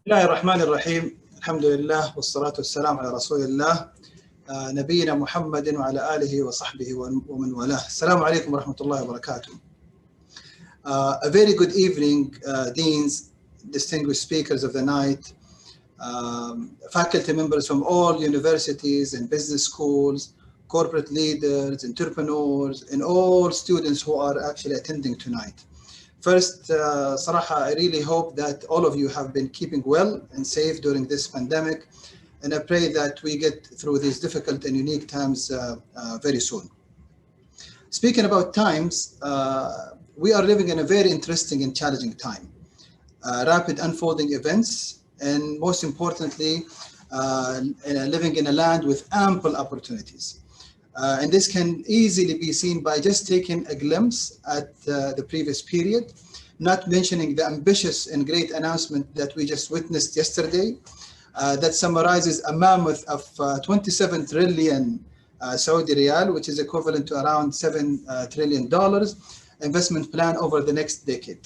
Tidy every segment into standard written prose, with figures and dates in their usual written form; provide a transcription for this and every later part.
بسم الله الرحمن الرحيم. الحمد لله والصلاة والسلام على رسول الله نبينا محمد وعلى آله وصحبه ومن والاه. السلام عليكم ورحمة الله وبركاته. A very good evening, deans, distinguished speakers of the night, faculty members from all universities and business schools, corporate leaders, entrepreneurs, and all students who are actually attending tonight. First, صراحة, I really hope that all of you have been keeping well and safe during this pandemic, and I pray that we get through these difficult and unique times very soon. Speaking about times, we are living in a very interesting and challenging time. Rapid unfolding events, and most importantly, living in a land with ample opportunities. And this can easily be seen by just taking a glimpse at the previous period, not mentioning the ambitious and great announcement that we just witnessed yesterday, that summarizes a mammoth of 27 trillion Saudi riyal, which is equivalent to around $7 trillion investment plan over the next decade,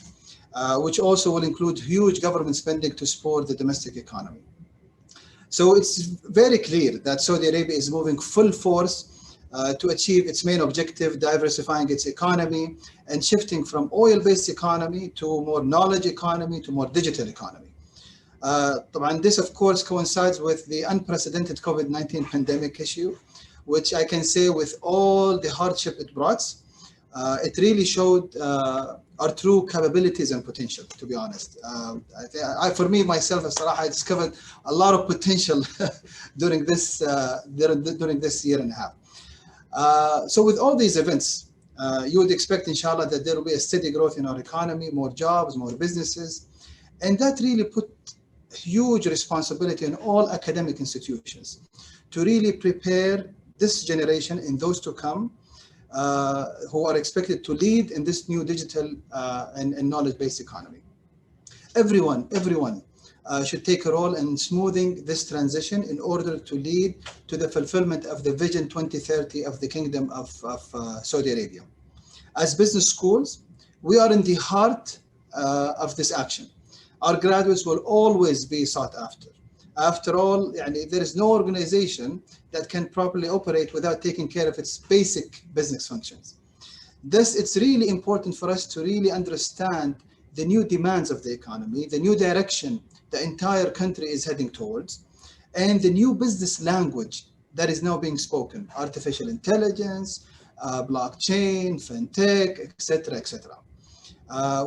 which also will include huge government spending to support the domestic economy. So it's very clear that Saudi Arabia is moving full force to achieve its main objective, diversifying its economy and shifting from oil-based economy to more knowledge economy to more digital economy. And this, of course, coincides with the unprecedented COVID-19 pandemic issue, which I can say with all the hardship it brought, it really showed our true capabilities and potential, to be honest. For me, myself, I discovered a lot of potential during this year and a half. So with all these events, you would expect, inshallah, that there will be a steady growth in our economy, more jobs, more businesses. And that really put huge responsibility on all academic institutions to really prepare this generation and those to come who are expected to lead in this new digital and knowledge-based economy. Everyone should take a role in smoothing this transition in order to lead to the fulfillment of the Vision 2030 of the Kingdom of Saudi Arabia. As business schools, we are in the heart of this action. Our graduates will always be sought after. After all, there is no organization that can properly operate without taking care of its basic business functions. Thus, it's really important for us to really understand the new demands of the economy, the new direction the entire country is heading towards, and the new business language that is now being spoken: artificial intelligence, blockchain, fintech, etc., etc.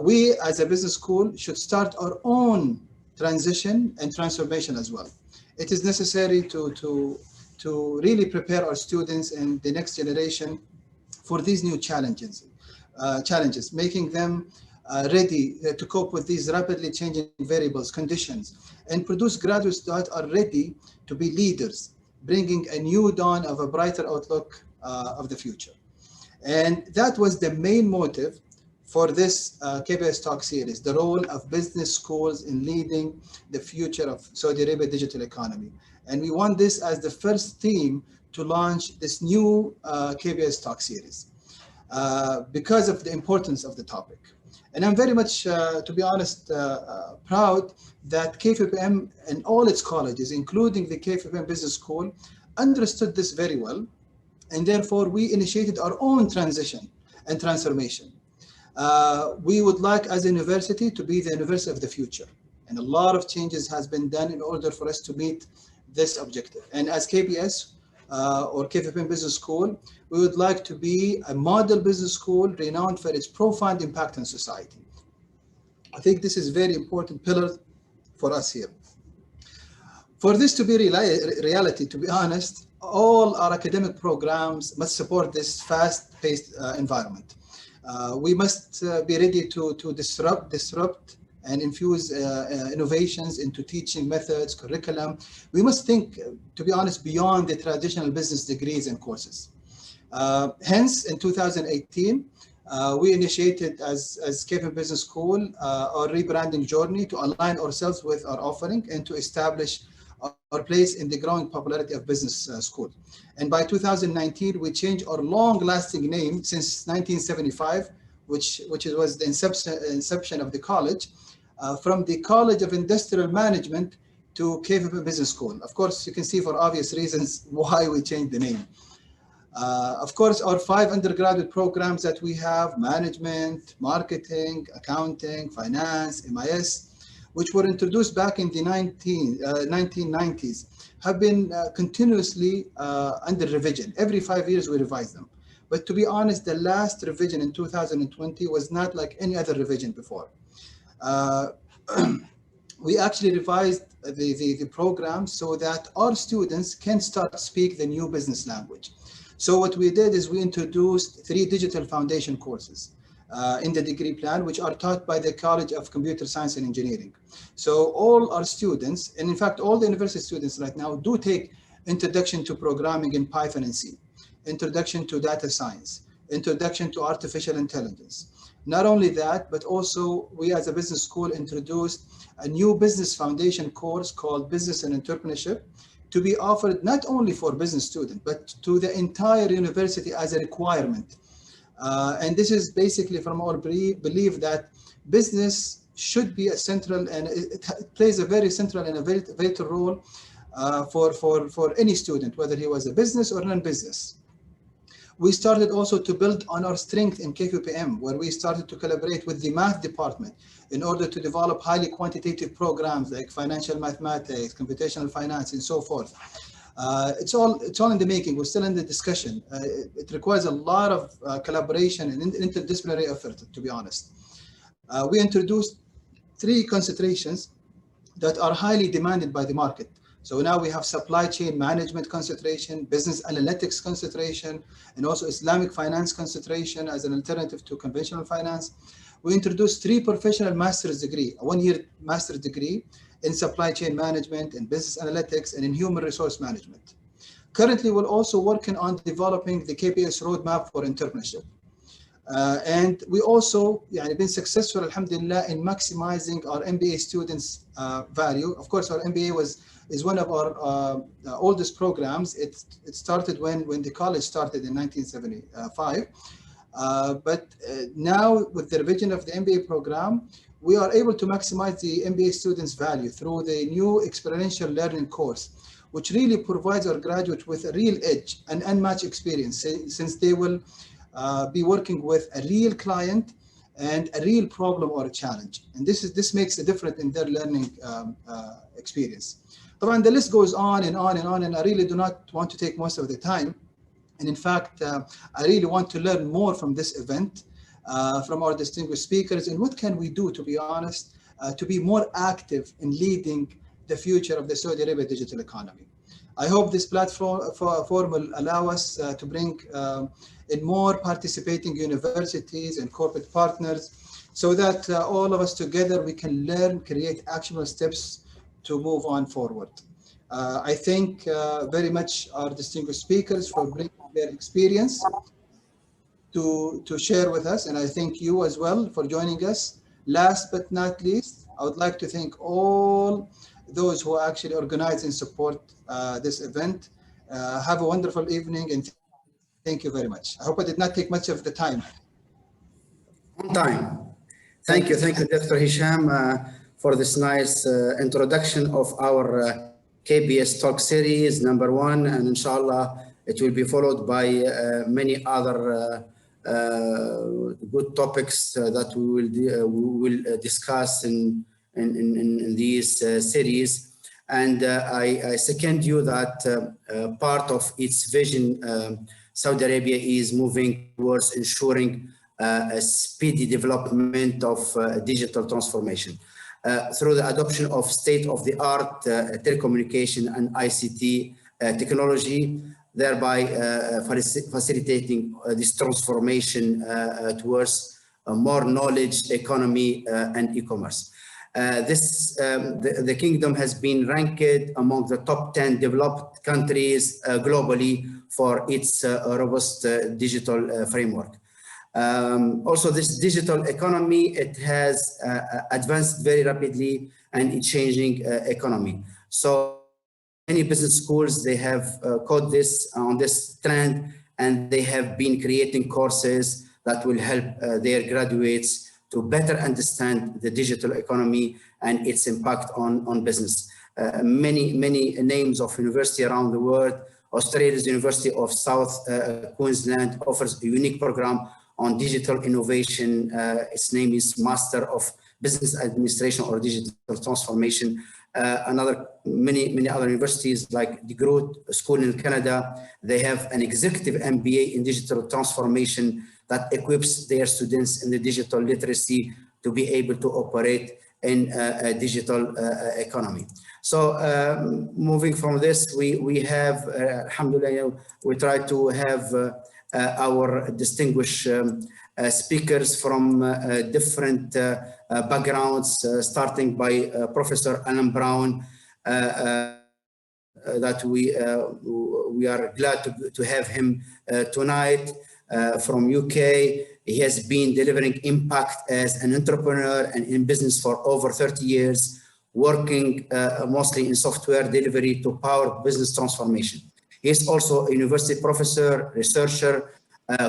We, as a business school, should start our own transition and transformation as well. It is necessary to really prepare our students and the next generation for these new challenges, making them ready to cope with these rapidly changing variables, conditions, and produce graduates that are ready to be leaders, bringing a new dawn of a brighter outlook of the future. And that was the main motive for this KBS Talk Series, the role of business schools in leading the future of Saudi Arabia digital economy. And we want this as the first theme to launch this new KBS Talk Series because of the importance of the topic. And I'm very much, to be honest, proud that KFUPM and all its colleges, including the KFUPM Business School, understood this very well. And therefore, we initiated our own transition and transformation. We would like, as a university, to be the university of the future. And a lot of changes has been done in order for us to meet this objective. And as KBS, or KFUPM Business School, we would like to be a model business school renowned for its profound impact on society. I think this is a very important pillar for us here. For this to be reality, to be honest, all our academic programs must support this fast-paced environment. We must be ready to disrupt and infuse innovations into teaching methods, curriculum. We must think, to be honest, beyond the traditional business degrees and courses. Hence, in 2018, we initiated as KFUPM Business School our rebranding journey to align ourselves with our offering and to establish our place in the growing popularity of business school. And by 2019, we changed our long-lasting name since 1975, which was the inception of the college, from the College of Industrial Management to KFUPM Business School. Of course, you can see for obvious reasons why we changed the name. Of course, our 5 undergraduate programs that we have, management, marketing, accounting, finance, MIS, which were introduced back in the 1990s, have been continuously under revision. Every 5 years we revise them. But to be honest, the last revision in 2020 was not like any other revision before. We actually revised the program so that our students can start to speak the new business language. So what we did is we introduced 3 digital foundation courses in the degree plan, which are taught by the College of Computer Science and Engineering. So all our students, and in fact, all the university students right now do take introduction to programming in Python and C, introduction to data science, introduction to artificial intelligence. Not only that, but also we as a business school introduced a new business foundation course called Business and Entrepreneurship to be offered not only for business students, but to the entire university as a requirement. And this is basically from our belief that business should be a central, and it plays a very central and a very vital role for any student, whether he was a business or non-business. We started also to build on our strength in KFUPM, where we started to collaborate with the math department in order to develop highly quantitative programs like financial mathematics, computational finance, and so forth. It's all in the making. We're still in the discussion. It requires a lot of collaboration and interdisciplinary effort, to be honest. We introduced 3 concentrations that are highly demanded by the market. So now we have supply chain management concentration, business analytics concentration, and also Islamic finance concentration as an alternative to conventional finance. We introduced 3 professional master's degree, a 1-year master's degree in supply chain management, in business analytics, and in human resource management. Currently, we're also working on developing the KBS roadmap for entrepreneurship. And we also been successful, alhamdulillah, in maximizing our MBA students' value. Of course, our MBA is one of our oldest programs. It started when the college started in 1975. But now with the revision of the MBA program, we are able to maximize the MBA students' value through the new experiential learning course, which really provides our graduates with a real edge and unmatched experience, since they will be working with a real client and a real problem or a challenge. And this makes a difference in their learning experience. The list goes on and on and on, and I really do not want to take most of the time. And in fact, I really want to learn more from this event, from our distinguished speakers, and what can we do, to be honest, to be more active in leading the future of the Saudi Arabia digital economy. I hope this platform will allow us to bring in more participating universities and corporate partners, so that all of us together, we can learn, create actionable steps to move on forward. I thank very much our distinguished speakers for bringing their experience to share with us, and I thank you as well for joining us. Last but not least, I would like to thank all those who actually organize and support this event. Have a wonderful evening, and thank you very much. I hope I did not take much of the time. On time. Thank you, Dr. Hisham, for this nice introduction of our KBS Talk Series #1, and inshallah it will be followed by many other good topics that we will discuss in these series. And I second you that part of its vision, Saudi Arabia is moving towards ensuring a speedy development of digital transformation through the adoption of state-of-the-art telecommunication and ICT technology, thereby facilitating this transformation towards a more knowledge economy and e-commerce. The kingdom has been ranked among the top 10 developed countries globally for its robust digital framework. Also, this digital economy, it has advanced very rapidly, and it's changing economy. So many business schools, they have caught this on this trend, and they have been creating courses that will help their graduates to better understand the digital economy and its impact on business. Many names of university around the world. Australia's University of South Queensland offers a unique program on digital innovation. Its name is Master of Business Administration or Digital Transformation. Many other universities like the Groot School in Canada, they have an executive MBA in digital transformation that equips their students in the digital literacy to be able to operate in a digital economy. So moving from this, we have, alhamdulillah, we try to have our distinguished speakers from different backgrounds, starting by Professor Alan Brown, that we are glad to have him tonight from UK. He has been delivering impact as an entrepreneur and in business for over 30 years, working mostly in software delivery to power business transformation. He is also a university professor, researcher,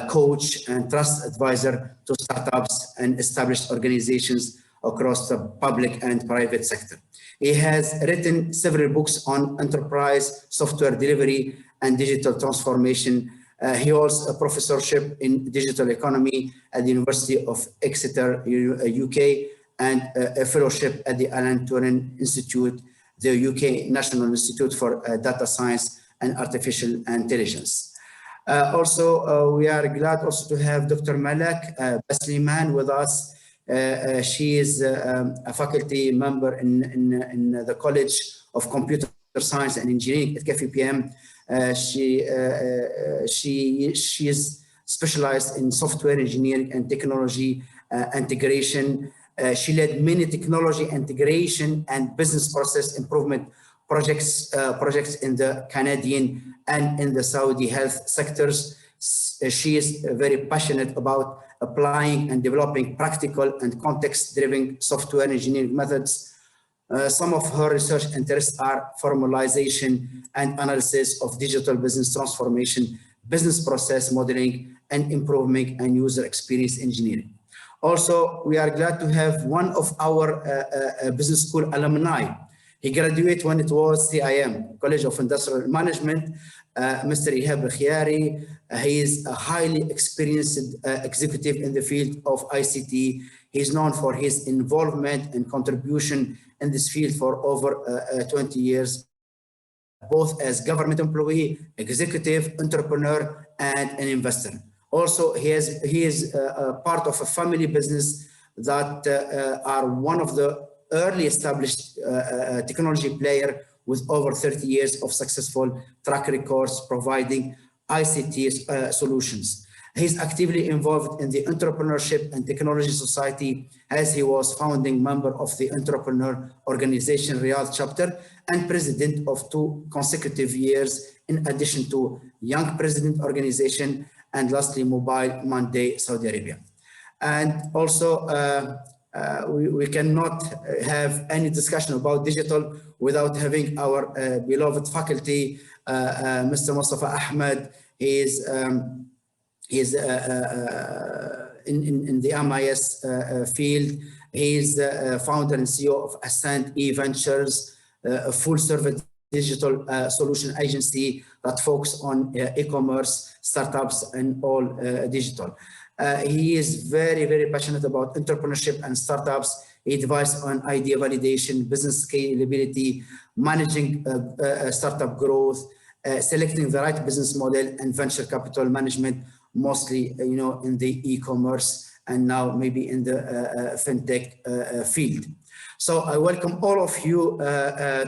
coach, and trust advisor to startups and established organizations across the public and private sector. He has written several books on enterprise software delivery and digital transformation. He holds a professorship in digital economy at the University of Exeter, UK, and a fellowship at the Alan Turing Institute, the UK National Institute for Data Science and Artificial Intelligence. We are glad also to have Dr. Malak Baslyman with us. She is a faculty member in the College of Computer Science and Engineering at KFUPM. She is specialized in software engineering and technology integration. She led many technology integration and business process improvement projects in the Canadian and in the Saudi health sectors. She is very passionate about applying and developing practical and context-driven software engineering methods. Some of her research interests are formalization and analysis of digital business transformation, business process modeling, and improvement and user experience engineering. Also, we are glad to have one of our business school alumni. He graduated when it was CIM, College of Industrial Management, Mr. Ehab Khiary. He is a highly experienced executive in the field of ICT. He is known for his involvement and contribution in this field for over 20 years, both as government employee, executive, entrepreneur, and an investor. Also, he is part of a family business that are one of the early established technology player with over 30 years of successful track records providing ICT solutions. He's actively involved in the Entrepreneurship and Technology Society, as he was founding member of the Entrepreneur Organization Riyadh chapter and president of 2 consecutive years, in addition to Young President Organization and lastly Mobile Monday Saudi Arabia. And also we cannot have any discussion about digital without having our beloved faculty, Mr. Mustafa Ahmed. He is in the MIS field. He is founder and CEO of Ascent eVentures, a full-service digital solution agency that focuses on e-commerce, startups, and all digital. He is very passionate about entrepreneurship and startups. He advises on idea validation, business scalability, managing startup growth, selecting the right business model, and venture capital management, mostly in the e-commerce and now maybe in the fintech field. So I welcome all of you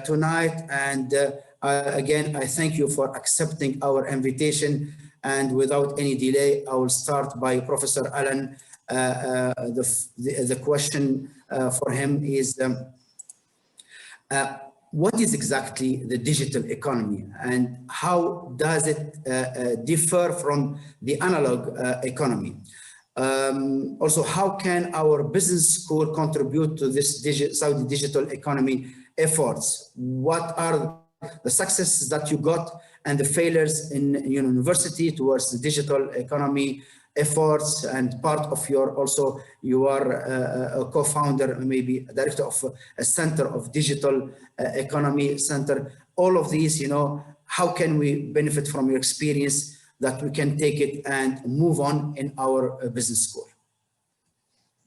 tonight, and again I thank you for accepting our invitation. And without any delay, I will start by Professor Alan. The question for him is, what is exactly the digital economy and how does it differ from the analog economy? Also, how can our business school contribute to this Saudi digital economy efforts? What are the successes that you got and the failures in university towards the digital economy? efforts, and part of your also you are a co-founder, maybe director of a center of digital economy center. All of these, you know, how can we benefit from your experience that we can take it and move on in our business school?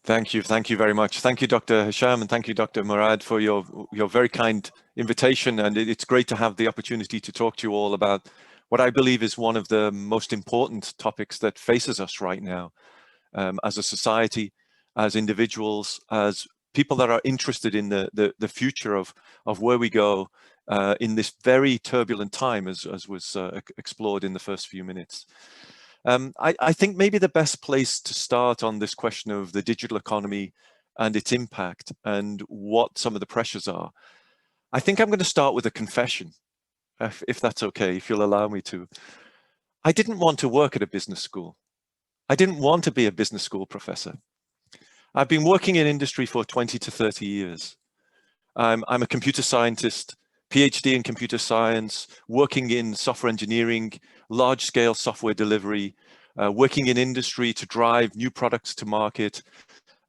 Thank you very much. Thank you, Dr. Hisham, and thank you, Dr. Murad, for your very kind invitation. And it's great to have the opportunity to talk to you all about what I believe is one of the most important topics that faces us right now, as a society, as individuals, as people that are interested in the future of where we go in this very turbulent time, as was explored in the first few minutes. I think maybe the best place to start on this question of the digital economy and its impact and what some of the pressures are, I think I'm going to start with a confession, if that's okay, if you'll allow me to. I didn't want to work at a business school. I didn't want to be a business school professor. I've been working in industry for 20 to 30 years. I'm a computer scientist, PhD in computer science, working in software engineering, large-scale software delivery, working in industry to drive new products to market.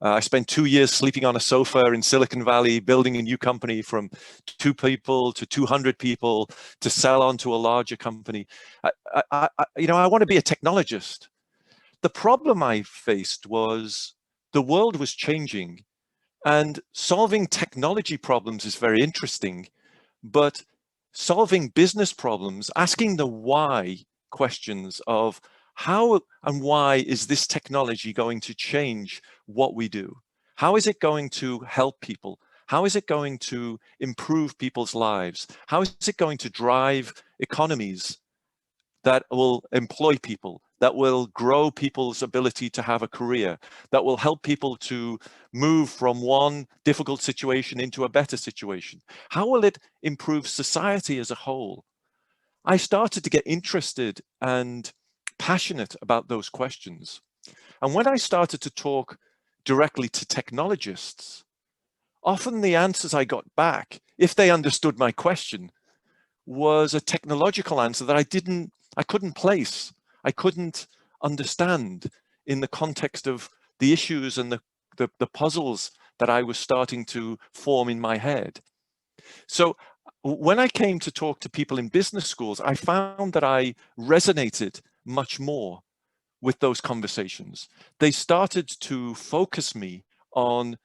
I spent 2 years sleeping on a sofa in Silicon Valley, building a new company from 2 people to 200 people to sell on to a larger company. You know, I want to be a technologist. The problem I faced was the world was changing, and solving technology problems is very interesting, but solving business problems, asking the why questions of how and why is this technology going to change what we do? How is it going to help people? How is it going to improve people's lives? How is it going to drive economies that will employ people, that will grow people's ability to have a career, that will help people to move from one difficult situation into a better situation? How will it improve society as a whole? I started to get interested and passionate about those questions. And when I started to talk directly to technologists, often the answers I got back, if they understood my question, was a technological answer that I couldn't place. I couldn't understand in the context of the issues and the puzzles that I was starting to form in my head. So when I came to talk to people in business schools, I found that I resonated much more with those conversations. They started to focus me on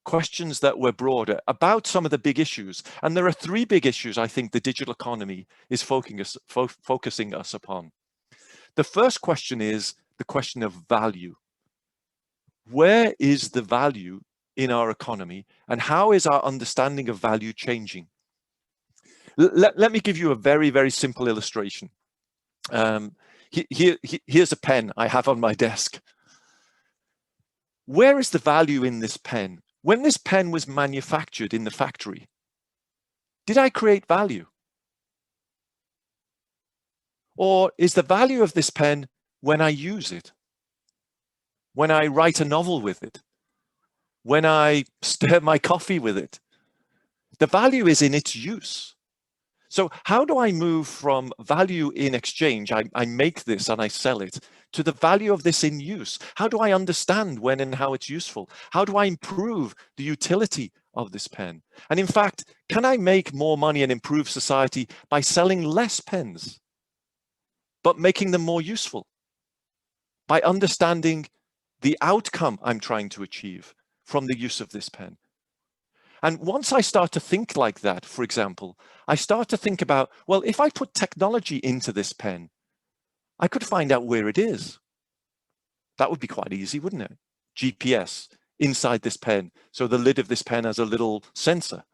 questions that were broader about some of the big issues. And there are 3 big issues I think the digital economy is focusing us upon. The first question is the question of value. Where is the value in our economy, and how is our understanding of value changing? Let me give you a very, very simple illustration. Here's a pen I have on my desk. Where is the value in this pen? When this pen was manufactured in the factory, did I create value? Or is the value of this pen when I use it? When I write a novel with it? When I stir my coffee with it? The value is in its use. So how do I move from value in exchange, I make this and I sell it, to the value of this in use? How do I understand when and how it's useful? How do I improve the utility of this pen? And in fact, can I make more money and improve society by selling less pens, but making them more useful? By understanding the outcome I'm trying to achieve from the use of this pen. And once I start to think like that, for example, I start to think about, well, if I put technology into this pen, I could find out where it is. That would be quite easy, wouldn't it? GPS inside this pen. So the lid of this pen has a little sensor.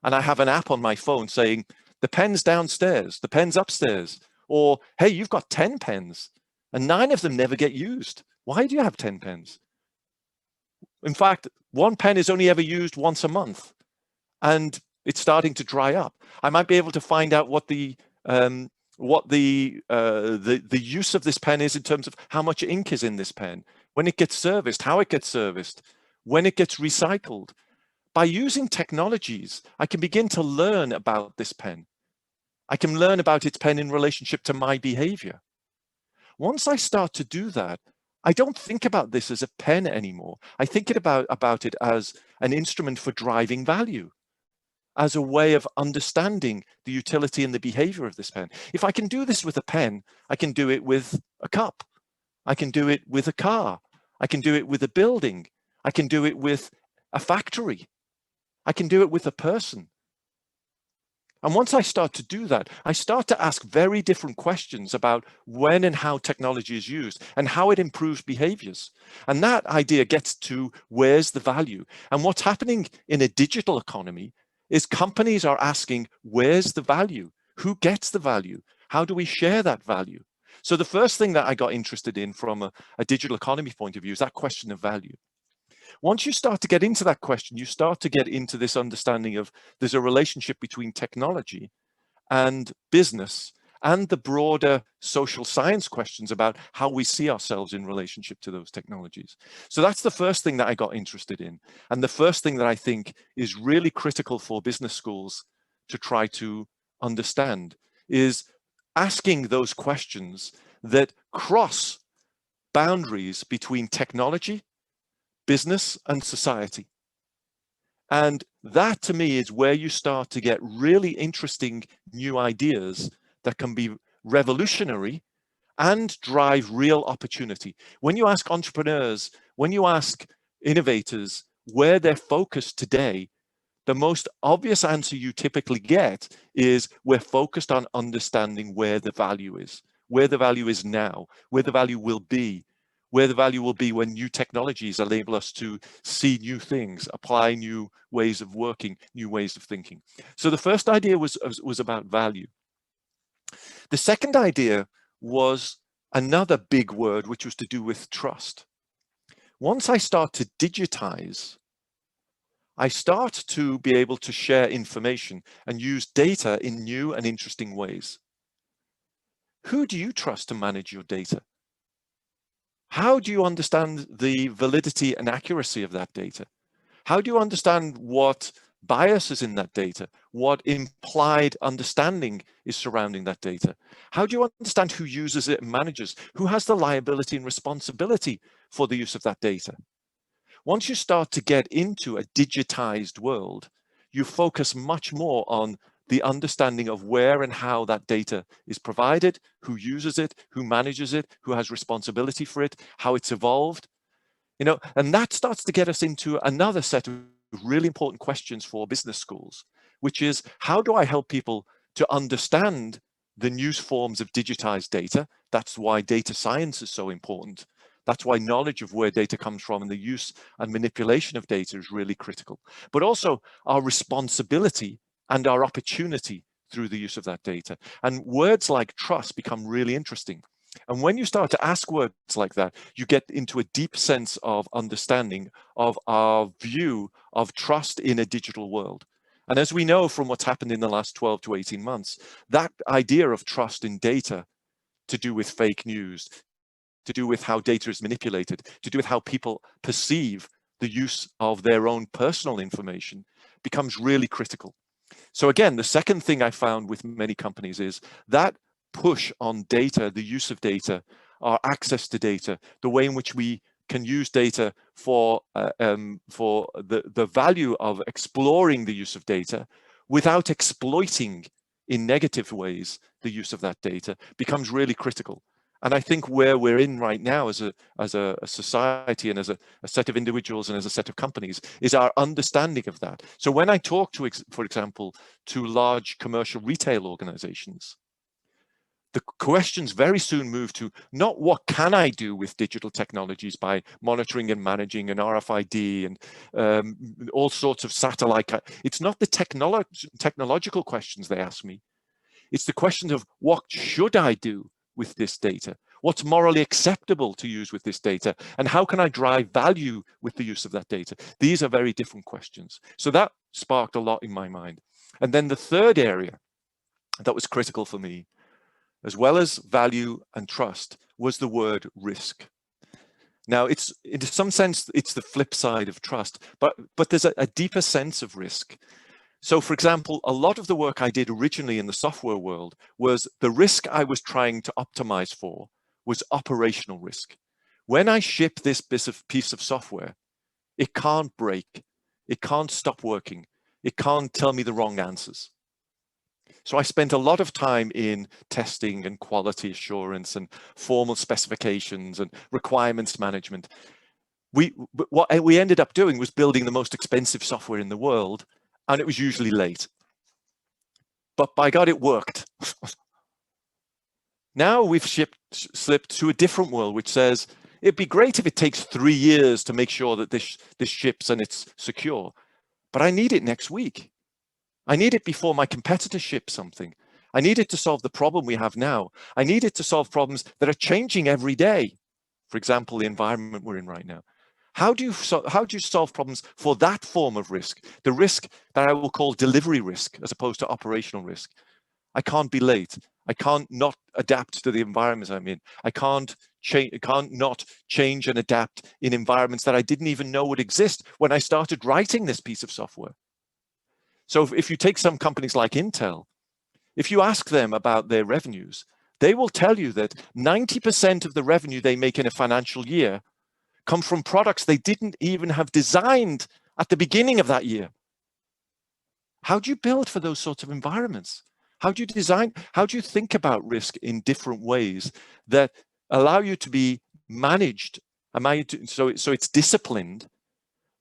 And I have an app on my phone saying, the pen's downstairs, the pen's upstairs. Or, hey, you've got 10 pens and 9 of them never get used. Why do you have 10 pens? In fact, 1 pen is only ever used once a month, and it's starting to dry up. I might be able to find out what the use of this pen is in terms of how much ink is in this pen, when it gets serviced, how it gets serviced, when it gets recycled. By using technologies, I can begin to learn about this pen. I can learn about its pen in relationship to my behavior. Once I start to do that, I don't think about this as a pen anymore. I think about it as an instrument for driving value, as a way of understanding the utility and the behavior of this pen. If I can do this with a pen, I can do it with a cup. I can do it with a car. I can do it with a building. I can do it with a factory. I can do it with a person. And once I start to do that, I start to ask very different questions about when and how technology is used and how it improves behaviors. And that idea gets to where's the value. And what's happening in a digital economy is companies are asking, where's the value? Who gets the value? How do we share that value? So the first thing that I got interested in from a digital economy point of view is that question of value. Once you start to get into that question, you start to get into this understanding of there's a relationship between technology and business and the broader social science questions about how we see ourselves in relationship to those technologies. So that's the first thing that I got interested in. And the first thing that I think is really critical for business schools to try to understand is asking those questions that cross boundaries between technology, business, and society. And that to me is where you start to get really interesting new ideas that can be revolutionary and drive real opportunity. When you ask entrepreneurs, when you ask innovators where they're focused today, the most obvious answer you typically get is we're focused on understanding where the value is now, where the value will be, where the value will be when new technologies enable us to see new things, apply new ways of working, new ways of thinking. So the first idea was about value. The second idea was another big word, which was to do with trust. Once I start to digitize, I start to be able to share information and use data in new and interesting ways. Who do you trust to manage your data? How do you understand the validity and accuracy of that data? How do you understand what bias is in that data? What implied understanding is surrounding that data? How do you understand who uses it and manages? Who has the liability and responsibility for the use of that data? Once you start to get into a digitized world, you focus much more on the understanding of where and how that data is provided, who uses it, who manages it, who has responsibility for it, how it's evolved, and that starts to get us into another set of really important questions for business schools, which is how do I help people to understand the new forms of digitized data? That's why data science is so important. That's why knowledge of where data comes from and the use and manipulation of data is really critical, but also our responsibility and our opportunity through the use of that data. And words like trust become really interesting. And when you start to ask words like that, you get into a deep sense of understanding of our view of trust in a digital world. And as we know from what's happened in the last 12 to 18 months, that idea of trust in data to do with fake news, to do with how data is manipulated, to do with how people perceive the use of their own personal information becomes really critical. So again, the second thing I found with many companies is that push on data, the use of data, our access to data, the way in which we can use data for the value of exploring the use of data without exploiting in negative ways the use of that data becomes really critical. And I think where we're in right now as a society and as a set of individuals and as a set of companies is our understanding of that. So when I talk to, for example, to large commercial retail organizations, the questions very soon move to not what can I do with digital technologies by monitoring and managing and RFID and all sorts of satellite. It's not the technological questions they ask me. It's the question of what should I do with this data? What's morally acceptable to use with this data? And how can I drive value with the use of that data? These are very different questions. So that sparked a lot in my mind. And then the third area that was critical for me, as well as value and trust, was the word risk. Now, in some sense, it's the flip side of trust, but there's a deeper sense of risk. So, for example, a lot of the work I did originally in the software world was the risk I was trying to optimize for was operational risk. when I ship this piece of software, it can't break, it can't stop working, it can't tell me the wrong answers. So I spent a lot of time in testing and quality assurance and formal specifications and requirements management. What we ended up doing was building the most expensive software in the world, and it was usually late. But by God, it worked. Now we've slipped to a different world, which says, it'd be great if it takes 3 years to make sure that this ships and it's secure, but I need it next week. I need it before my competitor ships something. I need it to solve the problem we have now. I need it to solve problems that are changing every day. For example, the environment we're in right now. How do you solve problems for that form of risk? The risk that I will call delivery risk as opposed to operational risk. I can't be late. I can't not adapt to the environments I'm in. I can't not change and adapt in environments that I didn't even know would exist when I started writing this piece of software. So if you take some companies like Intel, if you ask them about their revenues, they will tell you that 90% of the revenue they make in a financial year come from products they didn't even have designed at the beginning of that year. How do you build for those sorts of environments? How do you design? How do you think about risk in different ways that allow you to be managed, so it's disciplined,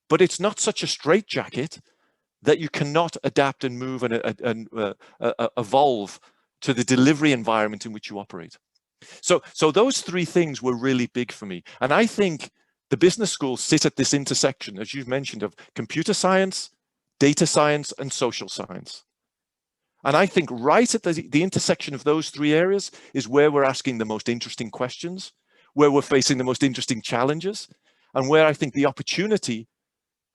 but it's not such a straitjacket that you cannot adapt and move and evolve to the delivery environment in which you operate. So those 3 things were really big for me. And I think the business schools sit at this intersection, as you've mentioned, of computer science, data science, and social science. And I think right at the intersection of those 3 areas is where we're asking the most interesting questions, where we're facing the most interesting challenges, and where I think the opportunity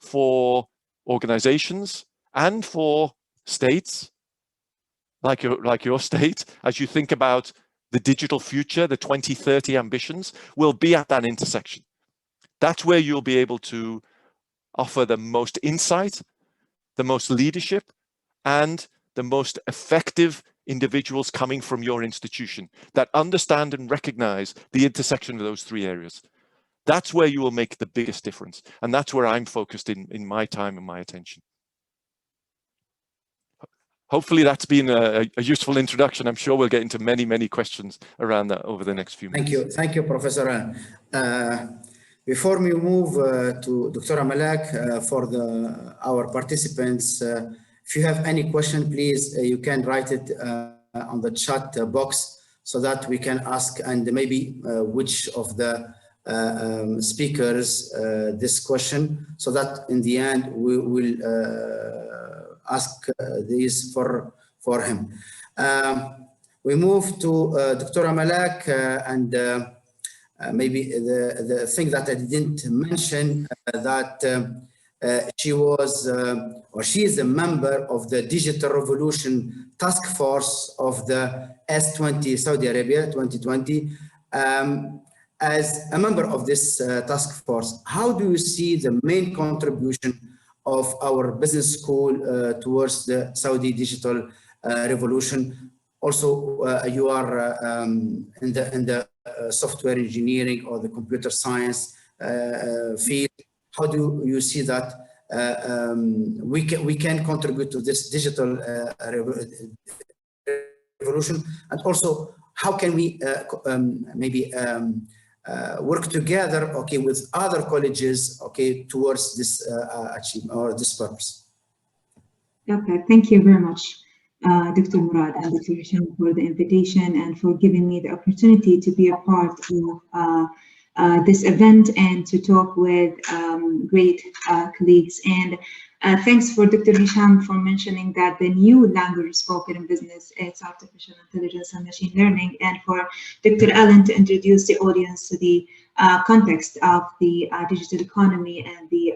for organizations and for states like your state, as you think about the digital future, the 2030 ambitions, will be at that intersection. That's where you'll be able to offer the most insight, the most leadership, and the most effective individuals coming from your institution that understand and recognize the intersection of those 3 areas. That's where you will make the biggest difference. And that's where I'm focused in my time and my attention. Hopefully that's been a useful introduction. I'm sure we'll get into many, many questions around that over the next few minutes. Thank you, Professor. Before we move to Dr. Malak, for our participants, if you have any question, please, you can write it on the chat box so that we can ask, and maybe which of the speakers this question, so that in the end we will ask these for him. We move to Dr. Malak, and maybe the thing that I didn't mention, that she was or she is a member of the Digital Revolution Task Force of the S20 Saudi Arabia 2020. As a member of this task force, how do you see the main contribution of our business school towards the Saudi digital revolution? Also, you are in the software engineering or the computer science field. How do you see that we can contribute to this digital revolution? And also, how can we maybe work together, okay, with other colleges, okay, towards this achievement or this purpose? Okay, thank you very much, Dr. Murad and Dr. Hisham, for the invitation and for giving me the opportunity to be a part of this event and to talk with great colleagues. And thanks for Dr. Hisham for mentioning that the new language spoken in business is artificial intelligence and machine learning, and for Dr. Allen to introduce the audience to the context of the digital economy and the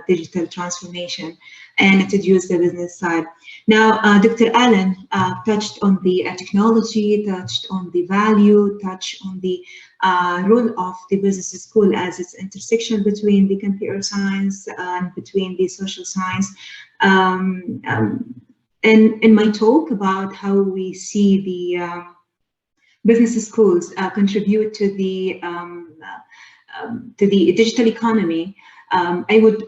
digital transformation, and introduce the business side. Now, Dr. Allen touched on the technology, touched on the value, touched on the role of the business school as its intersection between the computer science and between the social science. In my talk about how we see the business schools contribute to the to the digital economy, I would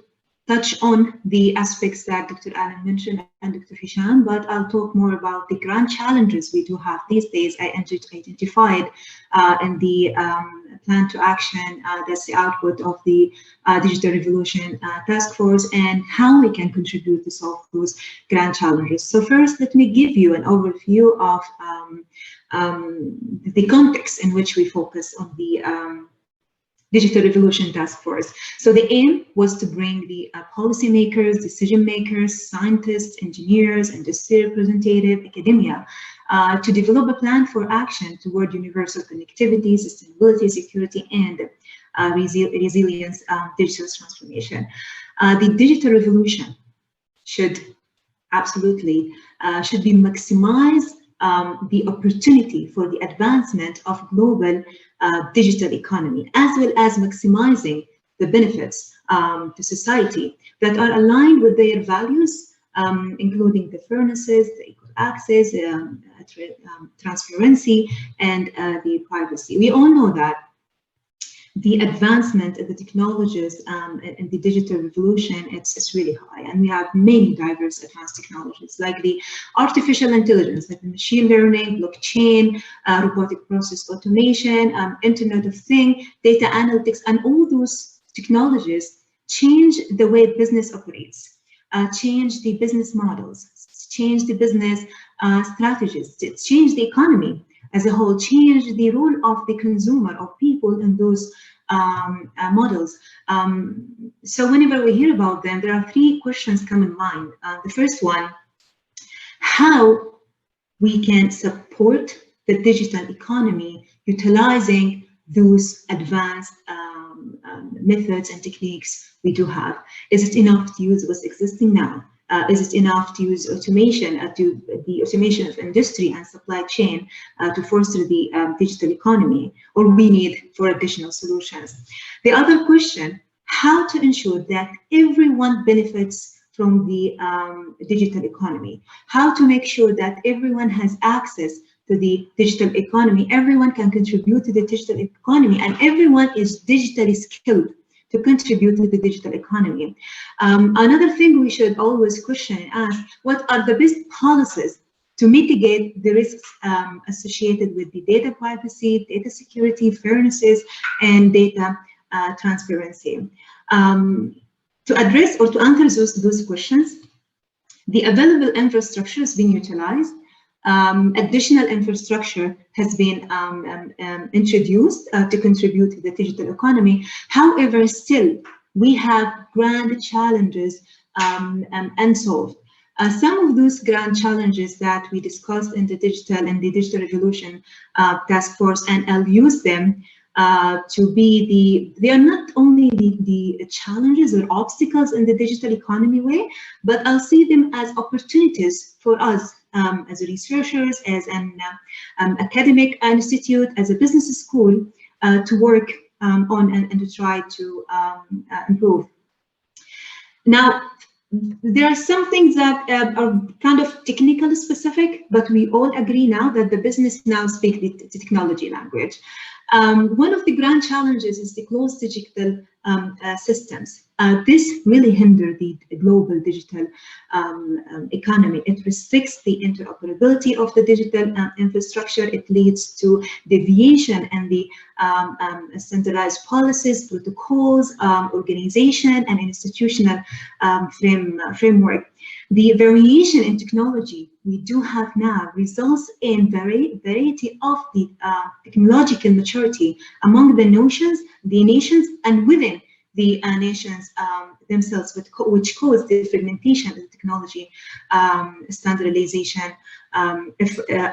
touch on the aspects that Dr. Alan mentioned and Dr. Hisham, but I'll talk more about the grand challenges we do have these days. I identified in the plan to action, that's the output of the Digital Revolution Task Force, and how we can contribute to solve those grand challenges. So first, let me give you an overview of the context in which we focus on the Digital Revolution Task Force. So the aim was to bring the policymakers, decision makers, scientists, engineers, industry representative, academia, to develop a plan for action toward universal connectivity, sustainability, security, and resilience, digital transformation. The digital revolution should absolutely should be maximized the opportunity for the advancement of global digital economy, as well as maximizing the benefits to society that are aligned with their values, including the fairnesses, the equal access, transparency, and the privacy. We all know that the advancement of the technologies in the digital revolution, it's really high, and we have many diverse advanced technologies like the artificial intelligence, like the machine learning, blockchain, robotic process automation, Internet of Things, data analytics, and all those technologies change the way business operates, change the business models, change the business strategies, change the economy as a whole, change the role of the consumer, of people in those models. So whenever we hear about them, there are three questions come in mind. The first one, how we can support the digital economy utilizing those advanced methods and techniques we do have. Is it enough to use what's existing now? Is it enough to use automation, to the automation of industry and supply chain to foster the digital economy, or we need for additional solutions? The other question, how to ensure that everyone benefits from the digital economy? How to make sure that everyone has access to the digital economy, everyone can contribute to the digital economy, and everyone is digitally skilled to contribute to the digital economy. Another thing we should always question and ask, what are the best policies to mitigate the risks associated with the data privacy, data security, fairnesses, and data transparency? To address or to answer those questions, the available infrastructure is being utilized. Additional infrastructure has been introduced to contribute to the digital economy. However, still, we have grand challenges unsolved. Some of those grand challenges that we discussed in the digital revolution task force, and I'll use them to be they are not only the challenges or obstacles in the digital economy way, but I'll see them as opportunities for us as researchers, as an academic institute, as a business school to work on and to try to improve. Now, there are some things that are kind of technical specific, but we all agree now that the business now speaks the technology language. One of the grand challenges is the closed digital systems. This really hinders the global digital economy. It restricts the interoperability of the digital infrastructure. It leads to deviation in the standardized policies, protocols, organization, and institutional framework. The variation in technology we do have now results in variety of the technological maturity among the nations and within the nations themselves, which cause the fragmentation of the technology standardization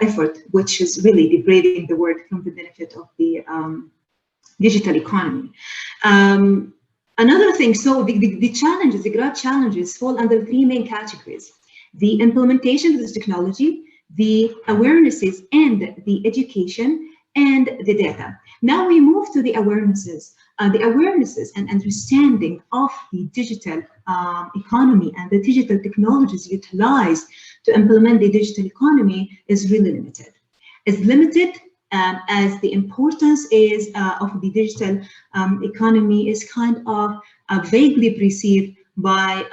effort, which is really degrading the world from the benefit of the digital economy. Another thing, so the challenges, the grand challenges fall under three main categories: the implementation of this technology, the awarenesses and the education, and the data. Now we move to the awarenesses. The awarenesses and understanding of the digital economy and the digital technologies utilized to implement the digital economy is really limited. It's limited as the importance is of the digital economy is kind of vaguely perceived by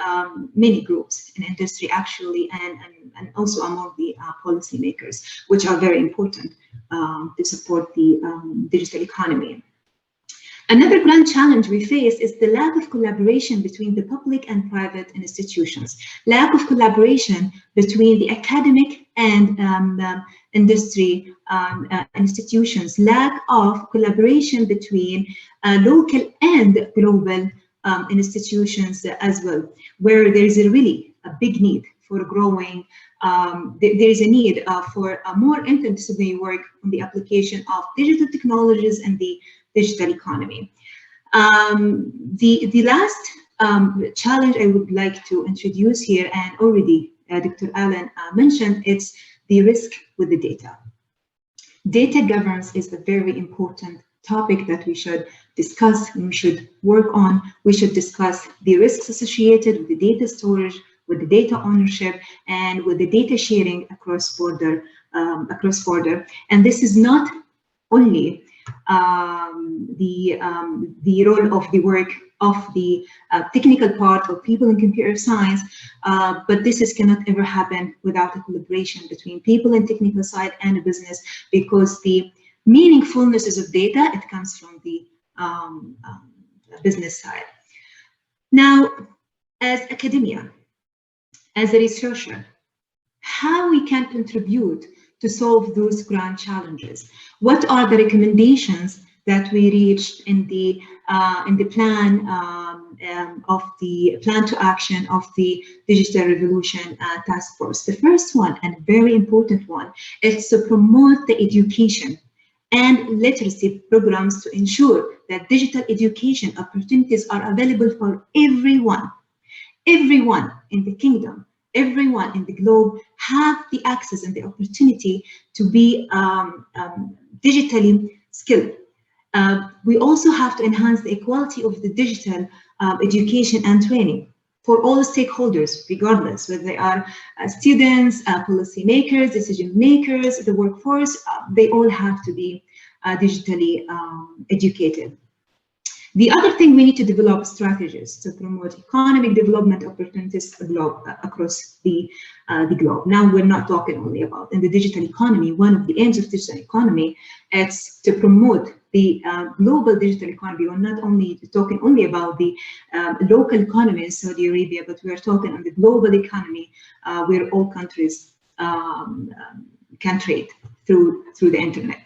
many groups in industry actually, and also among the policymakers, which are very important to support the digital economy. Another grand challenge we face is the lack of collaboration between the public and private institutions, lack of collaboration between the academic and industry institutions, lack of collaboration between local and global institutions as well, where there is really a big need for growing. There is a need for a more interdisciplinary work on the application of digital technologies and the digital economy. The last challenge I would like to introduce here, and already Dr. Allen mentioned, it's the risk with the data. Data governance is a very important topic that we should discuss and we should work on. We should discuss the risks associated with the data storage, with the data ownership, and with the data sharing across border. And this is not only the role of the work of the technical part of people in computer science, but this cannot ever happen without a collaboration between people in technical side and business, because the meaningfulness of data, it comes from the business side. Now, as academia, as a researcher, how we can contribute to solve those grand challenges? What are the recommendations that we reached in the plan of the plan to action of the Digital Revolution Task Force? The first one, and very important one, is to promote the education and literacy programs to ensure that digital education opportunities are available for everyone. Everyone in the kingdom, everyone in the globe have the access and the opportunity to be digitally skilled. We also have to enhance the equality of the digital education and training for all stakeholders, regardless whether they are students, policy makers, decision makers, the workforce. They all have to be digitally educated. The other thing, we need to develop strategies to promote economic development opportunities across the globe. Now, we're not talking only about in the digital economy. One of the aims of digital economy is to promote the global digital economy. We're not only talking only about the local economy in Saudi Arabia, but we're talking on the global economy where all countries can trade through the internet.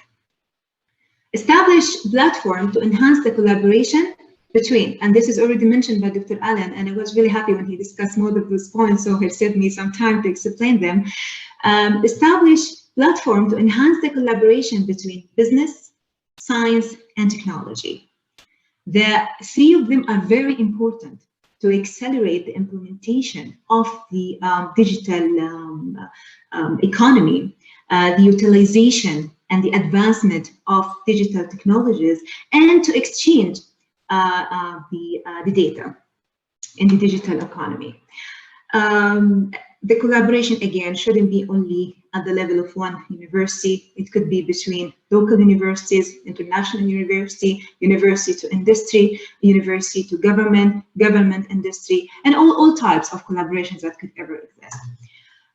Establish platform to enhance the collaboration between, and this is already mentioned by Dr. Allen, and I was really happy when he discussed more of those points, so he saved me some time to explain them. Establish platform to enhance the collaboration between business, science, and technology. The three of them are very important to accelerate the implementation of the digital economy, the utilization and the advancement of digital technologies, and to exchange the data in the digital economy. The collaboration, again, shouldn't be only at the level of one university. It could be between local universities, international university, university to industry, university to government, government industry, and all types of collaborations that could ever exist.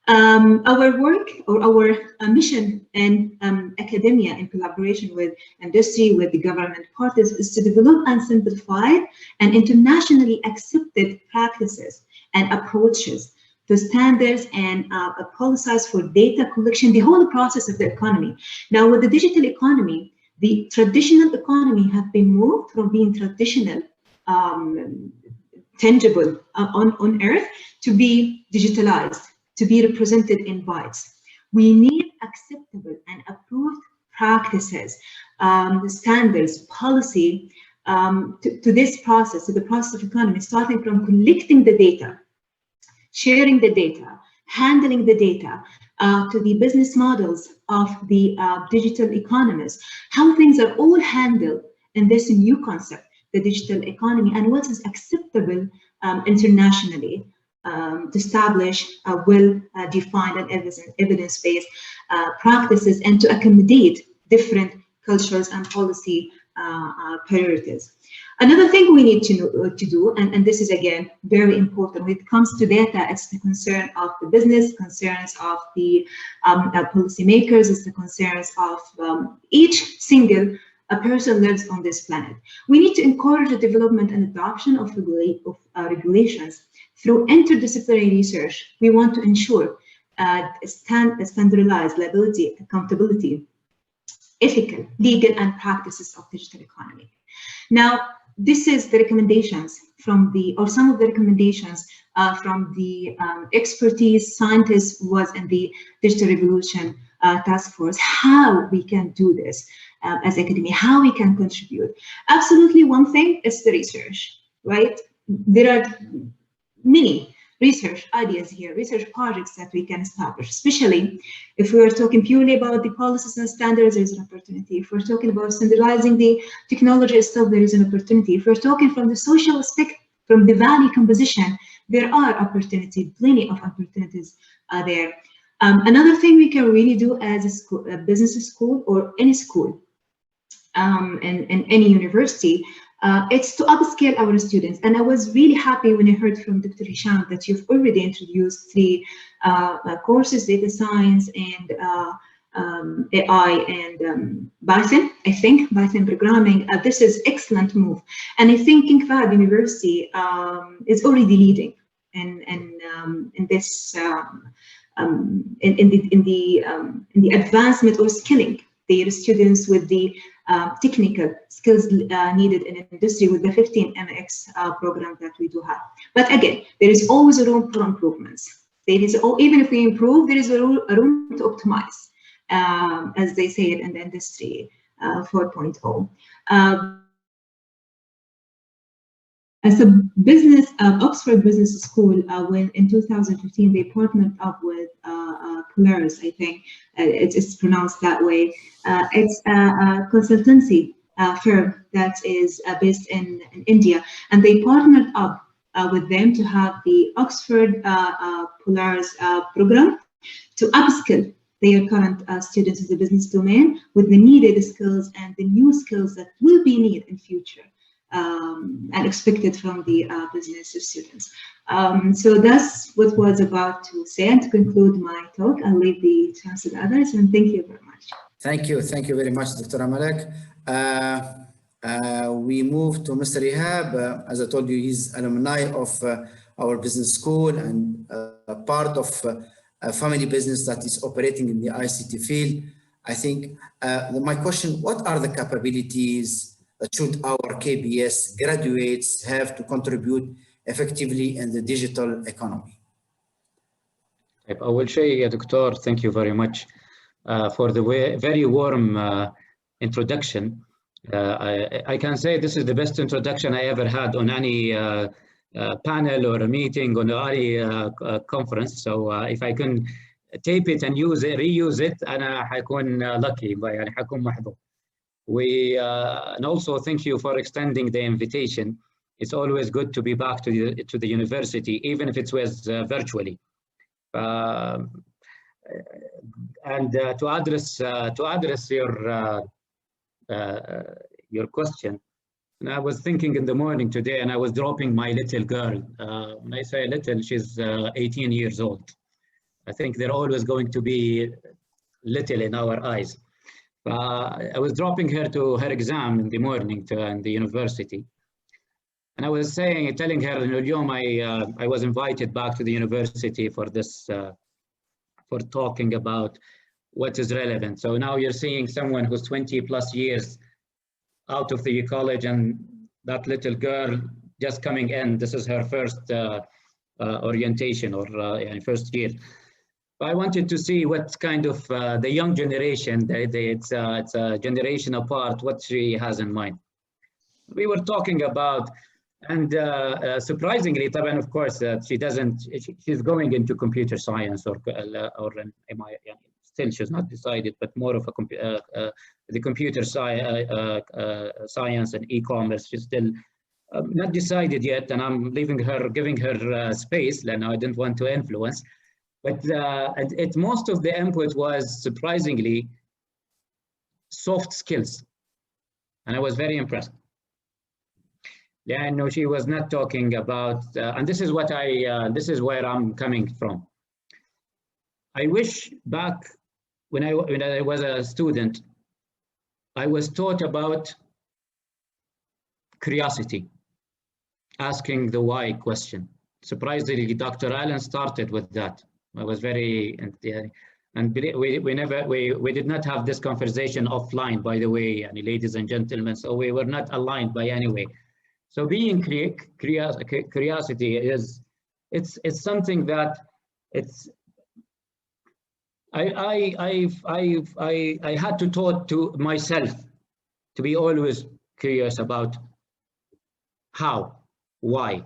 Our work, or our mission in academia in collaboration with industry, with the government parties, is to develop and simplify and internationally accepted practices and approaches to standards and policies for data collection, the whole process of the economy. Now, with the digital economy, the traditional economy have been moved from being traditional, tangible on earth, to be digitalized, to be represented in bytes. We need acceptable and approved practices, standards, policy to this process, to the process of economy, starting from collecting the data, sharing the data, handling the data, to the business models of the digital economies, how things are all handled in this new concept, the digital economy, and what is acceptable internationally. To establish well-defined and evidence-based practices, and to accommodate different cultures and policy priorities. Another thing we need to do, and this is again very important when it comes to data, it's the concern of the business, concerns of the policymakers, it's the concerns of each single person lives on this planet. We need to encourage the development and adoption of regulations through interdisciplinary research. We want to ensure standardized liability, accountability, ethical, legal, and practices of digital economy. Now, this is the recommendations from some of the recommendations from the expertise scientists was in the Digital Revolution Task Force, how we can do this as academia, how we can contribute. Absolutely, one thing is the research, right? There are many research ideas here, research projects that we can establish, especially if we are talking purely about the policies and standards, there is an opportunity. If we're talking about standardizing the technology itself, there is an opportunity. If we're talking from the social aspect, from the value composition, there are opportunities, plenty of opportunities there. Another thing we can really do as a school, a business school or any school in any university, it's to upscale our students. And I was really happy when I heard from Dr. Hisham that you've already introduced 3 courses, data science and AI and Python, I think, Python programming. This is excellent move. And I think King Fahd University is already leading in this, in the advancement or skilling their students with the technical skills needed in industry with the 15MX program that we do have. But again, there is always a room for improvements. There is, even if we improve, there is a room to optimize, as they say it in the industry 4.0. As a business, Oxford Business School, when in 2015 they partnered up with Khiary, I think it's pronounced that way. It's a consultancy firm that is based in India, and they partnered up with them to have the Oxford Khiary program to upskill their current students in the business domain with the needed skills and the new skills that will be needed in future. And expected from the business students. So that's what was about to say. And to conclude my talk, I'll leave the chance to the others, and thank you very much. Thank you very much, Dr. Malak. We move to Mr. Ehab. As I told you, he's alumni of our business school and part of a family business that is operating in the ICT field. I think my question, what are the capabilities that should our KBS graduates have to contribute effectively in the digital economy? I will say, Doctor, thank you very much for the very warm introduction. I can say this is the best introduction I ever had on any panel or a meeting on any conference. So if I can tape it and reuse it, أنا حكون lucky, يعني حكون محظوظ. And also thank you for extending the invitation. It's always good to be back to the university, even if it was virtually. And to address your question, and I was thinking in the morning today, and I was dropping my little girl. When I say little, she's 18 years old. I think they're always going to be little in our eyes. I was dropping her to her exam in the morning in the university, and I was telling her, I was invited back to the university for this, for talking about what is relevant. So now you're seeing someone who's 20+ years out of the college, and that little girl just coming in. This is her first orientation or first year. I wanted to see what kind of the young generation, it's a generation apart, what she has in mind. We were talking about, and surprisingly, of course, she's going into computer science or still she's not decided, but more of the computer science and e-commerce. She's still not decided yet, and I'm giving her space, and I didn't want to influence. But most of the input was surprisingly soft skills. And I was very impressed. Yeah, no, she was not talking about, and this is what this is where I'm coming from. I wish back when I was a student, I was taught about curiosity, asking the why question. Surprisingly, Dr. Allen started with that. I was very, and we did not have this conversation offline, by the way, ladies and gentlemen, so we were not aligned by any way. So being curiosity is, it's something that I had to taught to myself to be always curious about how, why,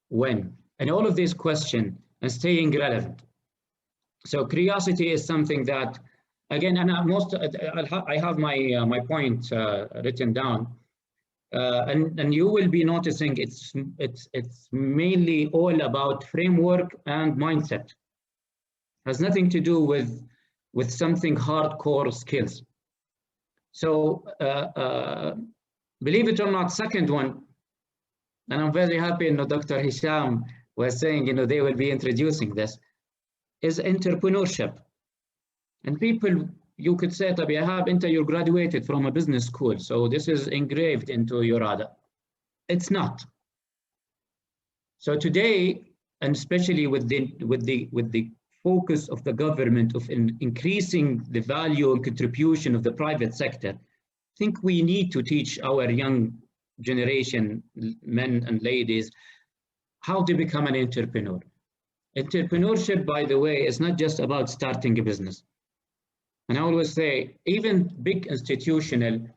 when, and all of these questions, and staying relevant. So curiosity is something that, again, and I have my point written down, and you will be noticing it's mainly all about framework and mindset. Has nothing to do with something hardcore skills. So believe it or not, second one, and I'm very happy, Dr. Hisham was saying, they will be introducing this, is entrepreneurship. And people, you could say, Ehab, you graduated from a business school, so this is engraved into your radar. It's not. So today, and especially with the focus of the government of increasing the value and contribution of the private sector, I think we need to teach our young generation, men and ladies, how to become an entrepreneur. Entrepreneurship, by the way, is not just about starting a business. And I always say, even big institutional,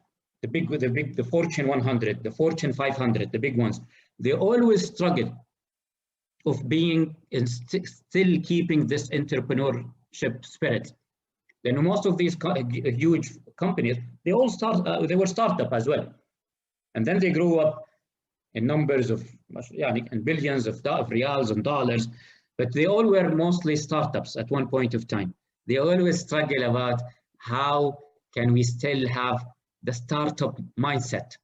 the Fortune 100, the Fortune 500, the big ones, they always struggle of being still keeping this entrepreneurship spirit. Then most of these huge companies, they all they were startup as well. And then they grew up in numbers of, and billions of reals and dollars, but they all were mostly startups at one point of time. They always struggle about how can we still have the startup mindset.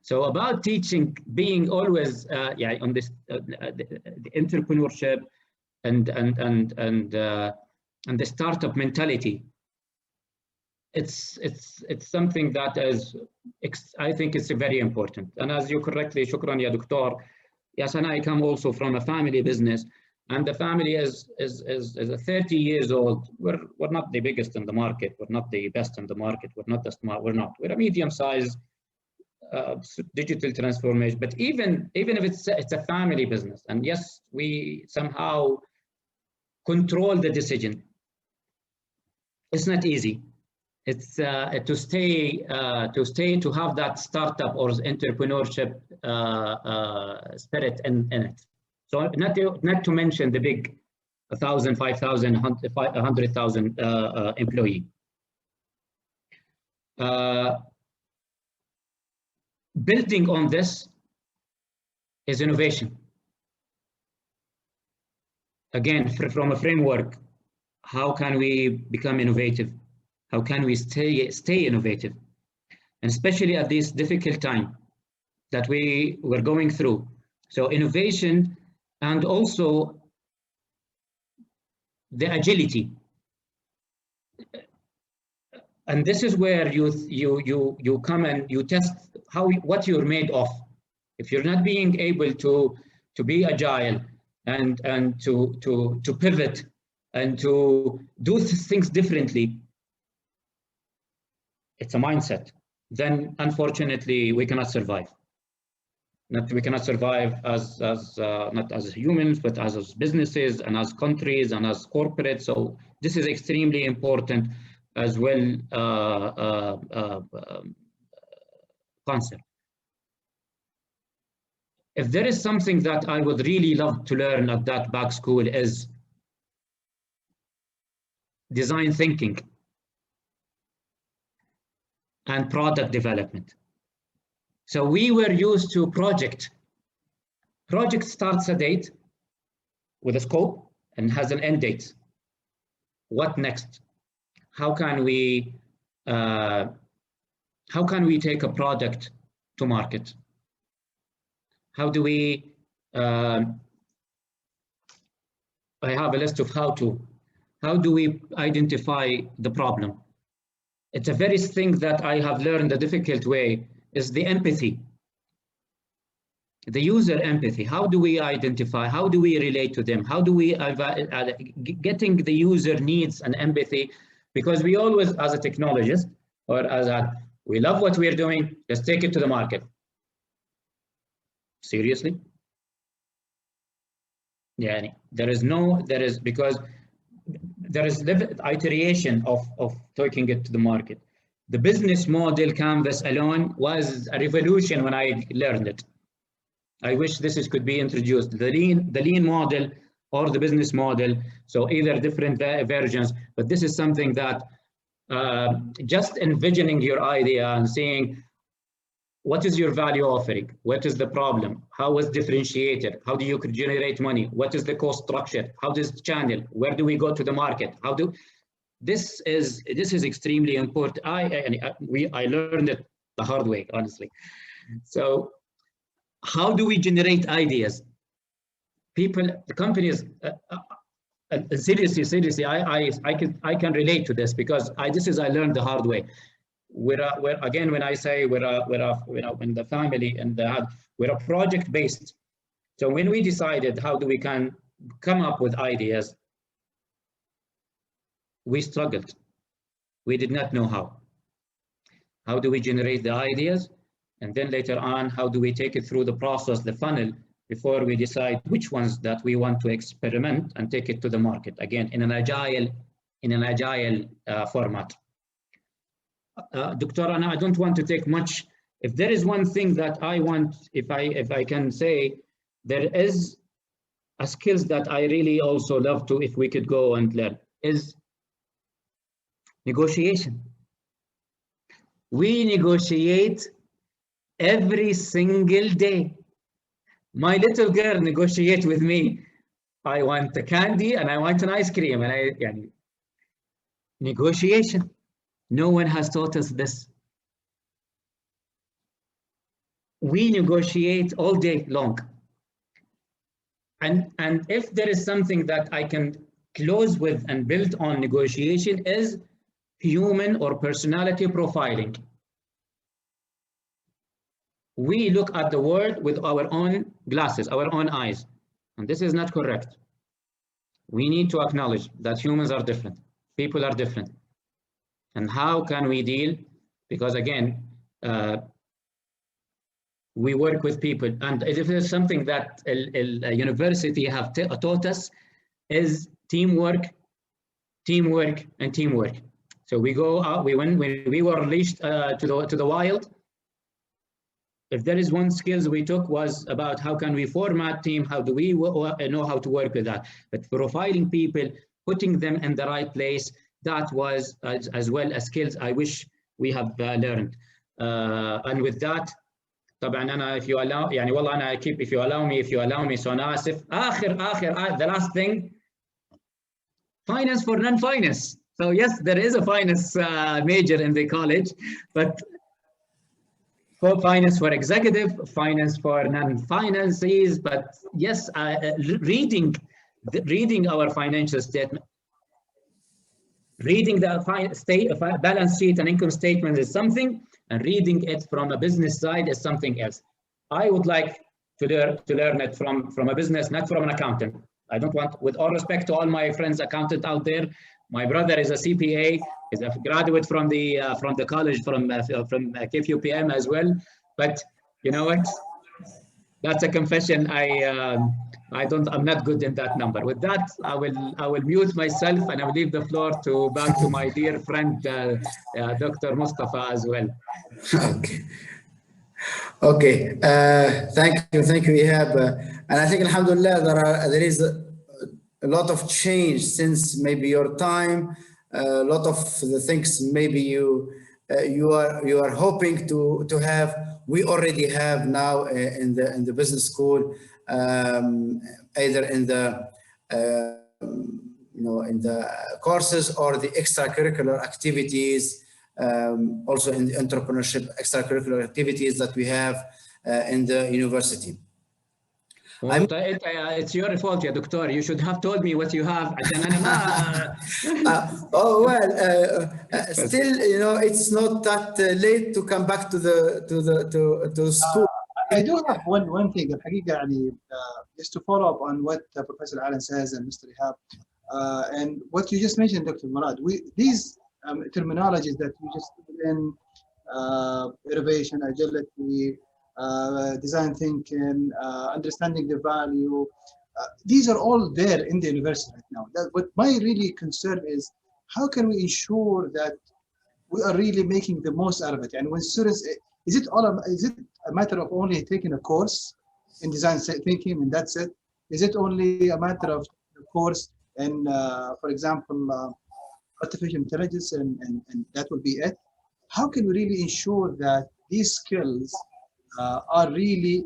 So about teaching, being always on this the entrepreneurship and the startup mentality. It's something that is, I think it's very important. And as you correctly, shukran ya doctor, yes, and I come also from a family business, and the family is 30 years old. We're not the biggest in the market. We're not the best in the market. We're not the smart. We're a medium-sized digital transformation. But even if it's a family business, and yes, we somehow control the decision. It's not easy. It's to have that startup or entrepreneurship spirit in it. So not to mention the big 1,000, 5,000, 100,000 employee. Building on this is innovation. Again, from a framework, how can we become innovative? How can we stay innovative? And especially at this difficult time that we were going through. So innovation and also the agility. And this is where you come and you test what you're made of. If you're not being able to be agile and to pivot and to do things differently, it's a mindset. Then unfortunately we cannot survive. We cannot survive as not as humans, but as businesses and as countries and as corporates. So this is extremely important as well concept. If there is something that I would really love to learn at that back school is design thinking and product development. So we were used to project. Project starts a date with a scope and has an end date. What next? How can we how can we take a product to market? How do we, I have a list of how do we identify the problem? It's a very thing that I have learned the difficult way is the empathy. The user empathy. How do we identify? How do we relate to them? How do we getting the user needs and empathy? Because we always, as a technologist, or as a, we love what we're doing, let's take it to the market. Seriously? Yeah, because there is iteration of taking it to the market. The business model canvas alone was a revolution when I learned it. I wish this could be introduced. The lean model or the business model, so either different versions, but this is something that just envisioning your idea and saying, what is your value offering? What is the problem? How is differentiated? How do you generate money? What is the cost structure? How does the channel? Where do we go to the market? This is extremely important. I learned it the hard way, honestly. So how do we generate ideas? People, the companies, seriously, I can relate to this because I learned the hard way. Again, when I say we're in the family and we're a project based. So when we decided how do we can come up with ideas, we struggled. We did not know how. How do we generate the ideas? And then later on, how do we take it through the process, the funnel, before we decide which ones that we want to experiment and take it to the market, again, in an agile format. Dr. Anna, I don't want to take much. If there is one thing that I want, if I can say, there is a skills that I really also love to, if we could go and learn, is negotiation. We negotiate every single day. My little girl negotiates with me. I want a candy and I want an ice cream, and negotiation. No one has taught us this. We negotiate all day long. And if there is something that I can close with and build on negotiation is human or personality profiling. We look at the world with our own glasses, our own eyes, and this is not correct. We need to acknowledge that humans are different, people are different. And how can we deal? Because again, we work with people, and if there's something that a university have taught us is teamwork, and teamwork. So we go out, when we were released to the wild, if there is one skills we took was about how can we format team, how do we know how to work with that. But profiling people, putting them in the right place, that was as well as skills I wish we have learned. And with that, طبعا أنا if you allow يعني والله أنا keep if you allow me so أنا آسف. The last thing, finance for non-finance. So yes, there is a finance major in the college, but for finance for executive, finance for non-finances, but yes, reading our financial statement, reading the balance sheet and income statement is something, and reading it from a business side is something else. I would like to learn it from a business, not from an accountant. I don't want, with all respect to all my friends accountant out there, my brother is a CPA, is a graduate from the college from KFUPM as well. But you know what? That's a confession. I'm not good in that number. With that, I will mute myself and I will leave the floor back to my dear friend Dr. Mustafa as well. Okay. Thank you, Ehab. And I think, alhamdulillah, there is a lot of change since maybe your time. A lot of the things maybe you are hoping to have, we already have now in the business school, either in the in the courses or the extracurricular activities. also in the entrepreneurship extracurricular activities that we have in the university. Well, it's your fault, yeah, Doctor. You should have told me what you have. Still, you know, it's not that late to come back to the school. I do have one thing. Just to follow up on what Professor Alan says and Mr. Ehab, and what you just mentioned, Dr. Murad. These terminologies that you just put in, innovation, agility, design thinking, understanding the value, these are all there in the university right now. What my really concern is, how can we ensure that we are really making the most out of it? And when students, is it a matter of only taking a course in design thinking and that's it? Is it only a matter of a course in, for example, artificial intelligence and that will be it? How can we really ensure that these skills are really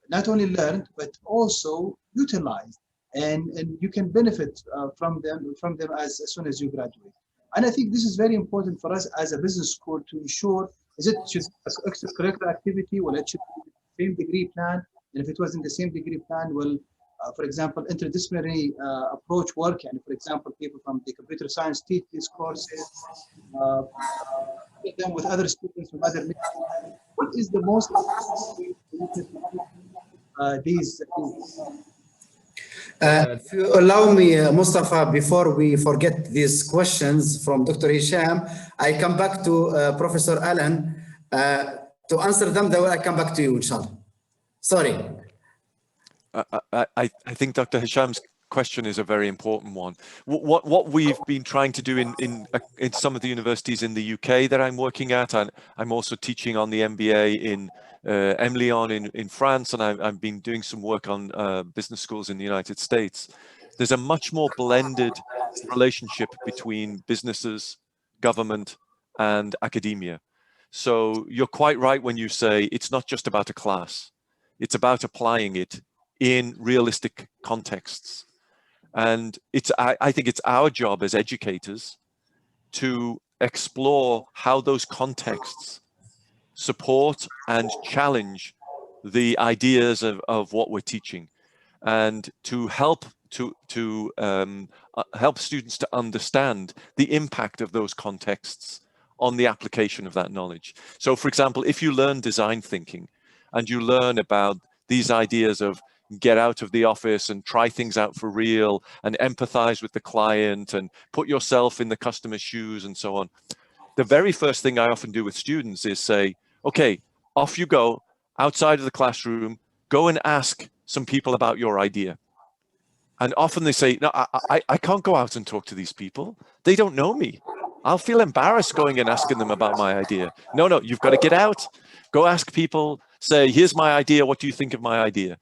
not only learned but also utilized, and you can benefit from them as soon as you graduate? And I think this is very important for us as a business school to ensure, should extracurricular activity, well, it should be the same degree plan, and if it wasn't the same degree plan, well, for example, interdisciplinary approach work, and for example, people from the computer science teach these courses, with them with other students from other. What is the most these? If you allow me, Mustafa, before we forget these questions from Dr. Hisham, I come back to Professor Alan to answer them. Then I come back to you, inshallah. Sorry. I think Dr. Hisham's question is a very important one. What we've been trying to do in some of the universities in the UK that I'm working at, and I'm also teaching on the MBA in Lyon in France, and I've been doing some work on business schools in the United States. There's a much more blended relationship between businesses, government, and academia. So you're quite right when you say it's not just about a class. It's about applying it in realistic contexts. And I think it's our job as educators to explore how those contexts support and challenge the ideas of what we're teaching, and to help help students to understand the impact of those contexts on the application of that knowledge. So, for example, if you learn design thinking and you learn about these ideas of get out of the office and try things out for real and empathize with the client and put yourself in the customer's shoes and so on, the very first thing I often do with students is say, okay, off you go outside of the classroom, go and ask some people about your idea. And often they say, no, I can't go out and talk to these people. They don't know me. I'll feel embarrassed going and asking them about my idea. No, you've got to get out, go ask people, say, here's my idea. What do you think of my idea?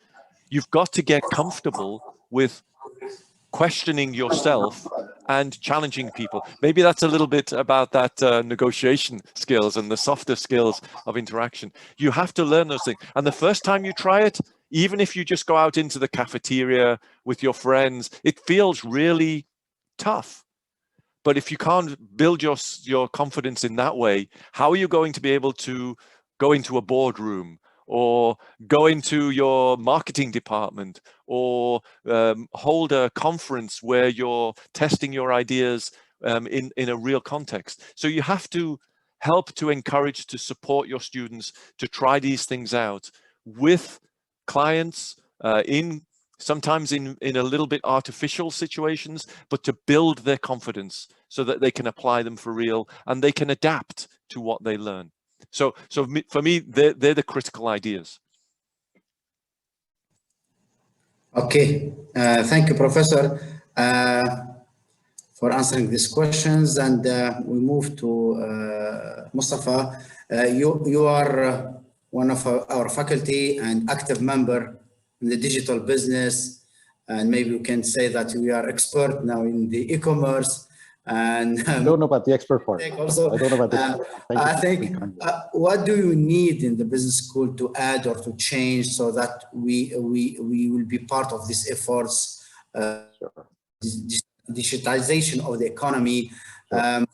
You've got to get comfortable with questioning yourself and challenging people. Maybe that's a little bit about that negotiation skills and the softer skills of interaction. You have to learn those things. And the first time you try it, even if you just go out into the cafeteria with your friends, it feels really tough. But if you can't build your confidence in that way, how are you going to be able to go into a boardroom or go into your marketing department or hold a conference where you're testing your ideas in a real context? So you have to help to encourage, to support your students to try these things out with clients sometimes in a little bit artificial situations, but to build their confidence so that they can apply them for real and they can adapt to what they learn. So for me, they're the critical ideas. Okay, thank you, Professor, for answering these questions. And we move to Mustafa. You are one of our faculty and active member in the digital business, and maybe we can say that we are expert now in the e-commerce. And I don't know about the expert part. Also, I don't know about this. I think what do you need in the business school to add or to change so that we will be part of these efforts, Sure. digitization of the economy? Sure.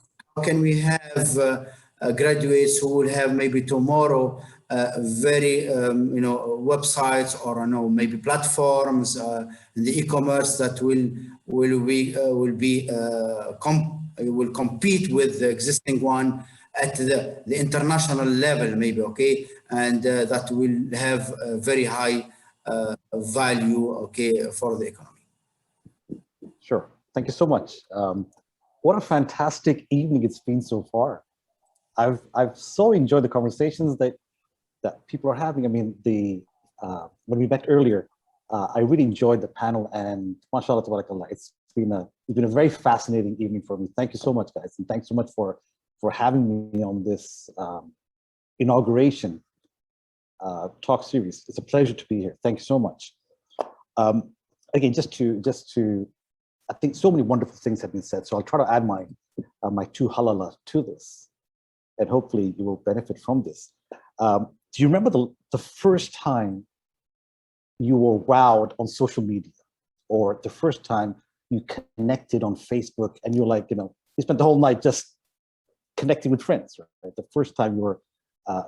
can we have graduates who will have maybe tomorrow very websites or maybe platforms in the e-commerce that will compete with the existing one at the international level, maybe, okay, and that will have a very high value, okay, for the economy. Sure. Thank you so much. What a fantastic evening it's been so far. I've so enjoyed the conversations that people are having. I mean, when we met earlier, I really enjoyed the panel, and mashallah tabarakallah, it's been a very fascinating evening for me. Thank you so much, guys, and thanks so much for having me on this inauguration talk series. It's a pleasure to be here. Thank you so much. Again, just to I think so many wonderful things have been said, so I'll try to add my two halala to this, and hopefully you will benefit from this. Do you remember the first time you were wowed on social media, or the first time you connected on Facebook and you're like, you spent the whole night just connecting with friends, right? The first time you were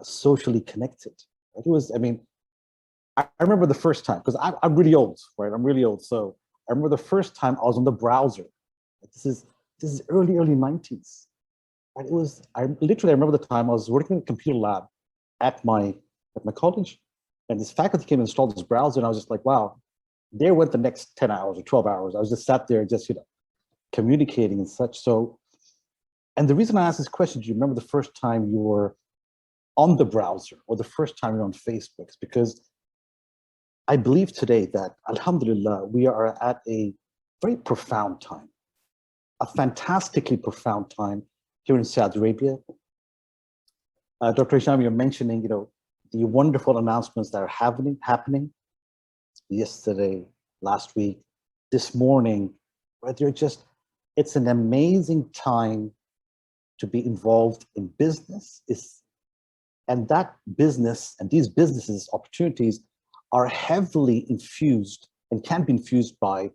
socially connected. It was, I remember the first time, because I'm really old, right? I'm really old, so I remember the first time I was on the browser. This is early 90s. Right? I remember the time I was working in a computer lab at my college, and this faculty came and installed this browser, and I was just like, wow, there went the next 10 hours or 12 hours. I was just sat there just, communicating and such. So, and the reason I asked this question, do you remember the first time you were on the browser or the first time you're on Facebook? Is because I believe today that, alhamdulillah, we are at a very profound time, a fantastically profound time here in Saudi Arabia. Dr. Ehab, you're mentioning, the wonderful announcements that are happening yesterday, last week, this morning, right? It's an amazing time to be involved in business. And that business and these businesses opportunities are heavily infused and can be infused by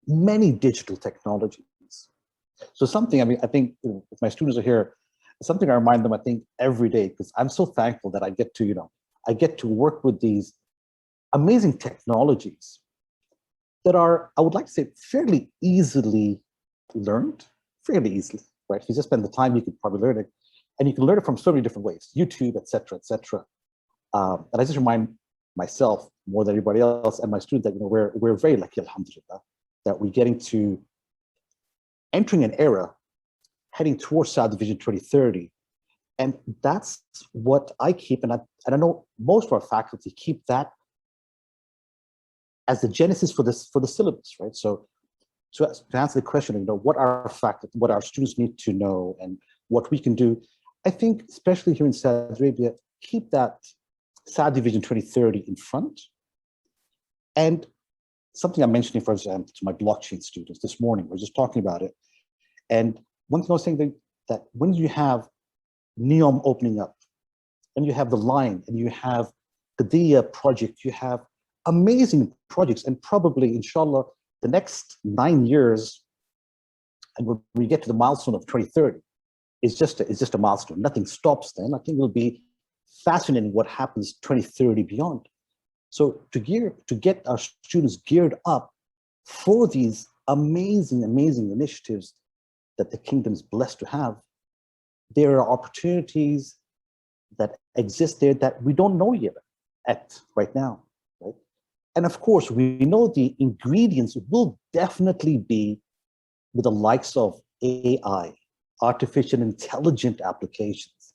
many digital technologies. So something, I think if my students are here, something I remind them, I think, every day, because I'm so thankful that I get to work with these amazing technologies that are, I would like to say, fairly easily learned, fairly easily, right? If you just spend the time, you could probably learn it, and you can learn it from so many different ways, YouTube, et cetera, et cetera. And I just remind myself more than everybody else and my students that we're very lucky, alhamdulillah, that we're entering an era heading towards Saudi Vision 2030. And that's what I keep, and I know most of our faculty keep that as the genesis for the syllabus, right? So to answer the question, what our students need to know and what we can do, I think, especially here in Saudi Arabia, keep that Saudi Vision 2030 in front. And something I'm mentioning, for example, to my blockchain students this morning, we're just talking about it. And one thing I was saying that when you have NEOM opening up, and you have the line, and you have the DIA project, you have amazing projects, and probably, inshallah, the next 9 years, and when we get to the milestone of 2030, it's just a milestone. Nothing stops then. I think it'll be fascinating what happens 2030 beyond. So to get our students geared up for these amazing initiatives that the kingdom's blessed to have, there are opportunities that exist there that we don't know yet right now, right? And of course, we know the ingredients will definitely be with the likes of AI, artificial intelligent applications.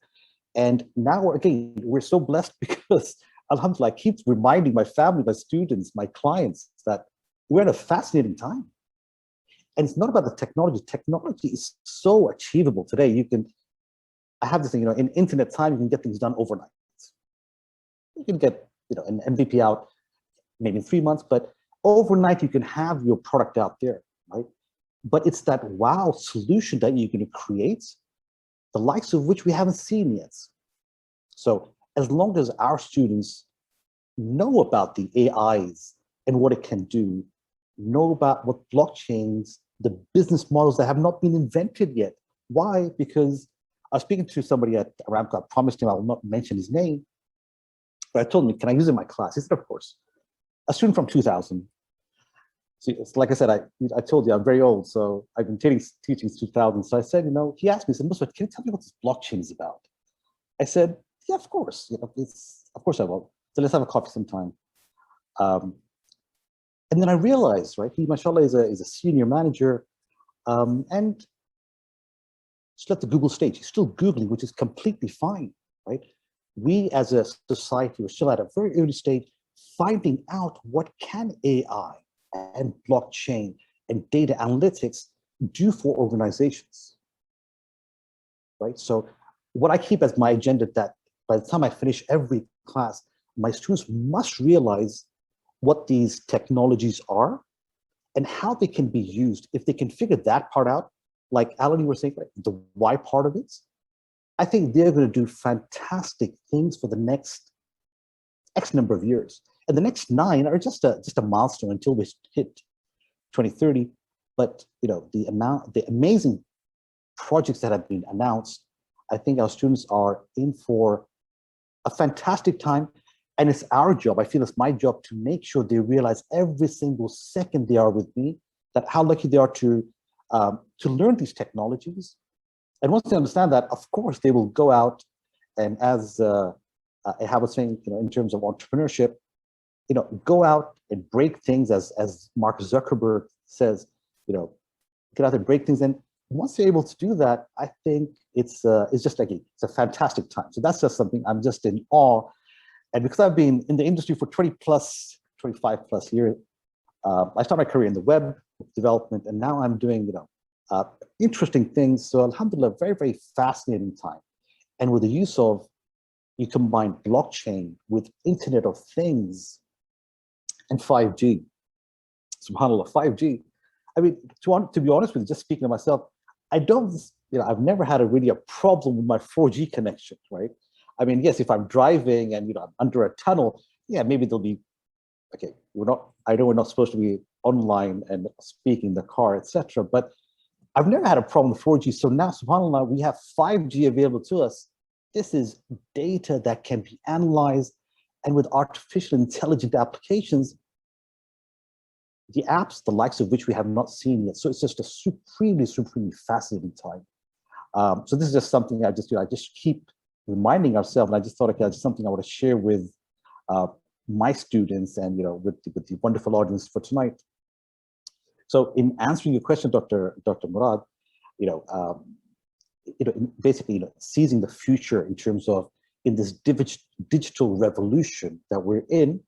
And now, again, we're so blessed because, alhamdulillah, I keep reminding my family, my students, my clients that we're at a fascinating time. And it's not about the technology. Technology is so achievable today. I have this thing, in internet time, you can get things done overnight. You can get, an MVP out maybe in 3 months, but overnight you can have your product out there, right? But it's that wow solution that you're going to create, the likes of which we haven't seen yet. So as long as our students know about the AIs and what it can do, know about what blockchains, the business models that have not been invented yet, Why? Because I was speaking to somebody at Aramco. I promised him I will not mention his name, but I told him, can I use it in my class? He said, of course. A student from 2000. So, like I said, I told you I'm very old, so I've been teaching since 2000. So I said, he asked me, he said, Mustafa, can you tell me what this blockchain is about? I said, yeah, of course. Of course I will. So let's have a coffee sometime. And then I realized, right, he, mashallah, is a senior manager, and just let the Google stage. He's still Googling, which is completely fine, right? We as a society are still at a very early stage, finding out what can AI and blockchain and data analytics do for organizations, right? So what I keep as my agenda, that by the time I finish every class, my students must realize what these technologies are and how they can be used. If they can figure that part out, like Alan, you were saying, like the why part of it, I think they're going to do fantastic things for the next X number of years. And the next 9 are just a milestone until we hit 2030. But the amazing projects that have been announced, I think our students are in for a fantastic time. And it's our job, I feel it's my job, to make sure they realize every single second they are with me, that how lucky they are to learn these technologies. And once they understand that, of course, they will go out and, as Ehab was saying, in terms of entrepreneurship, go out and break things, as Mark Zuckerberg says, get out there and break things. And once they're able to do that, I think it's just like it's a fantastic time. So that's just something I'm just in awe. And because I've been in the industry for 25 plus years, I started my career in the web development, and now I'm doing, interesting things. So alhamdulillah, very, very fascinating time. And with the use of, you combine blockchain with Internet of Things and 5G. SubhanAllah, 5G. I mean, to be honest with you, just speaking of myself, I've never had a problem with my 4G connection, right? I mean, yes, if I'm driving and I'm under a tunnel, yeah, maybe there'll be, okay, I know we're not supposed to be online and speaking in the car, etc. But I've never had a problem with 4G. So now, subhanAllah, we have 5G available to us. This is data that can be analyzed, and with artificial intelligent applications, the apps, the likes of which we have not seen yet. So it's just a supremely, supremely fascinating time. So this is just something I just keep reminding ourselves, and I just thought, okay, it's something I want to share with my students and with the wonderful audience for tonight. So in answering your question, Dr. Murad, basically seizing the future in terms of in this digital revolution that we're in,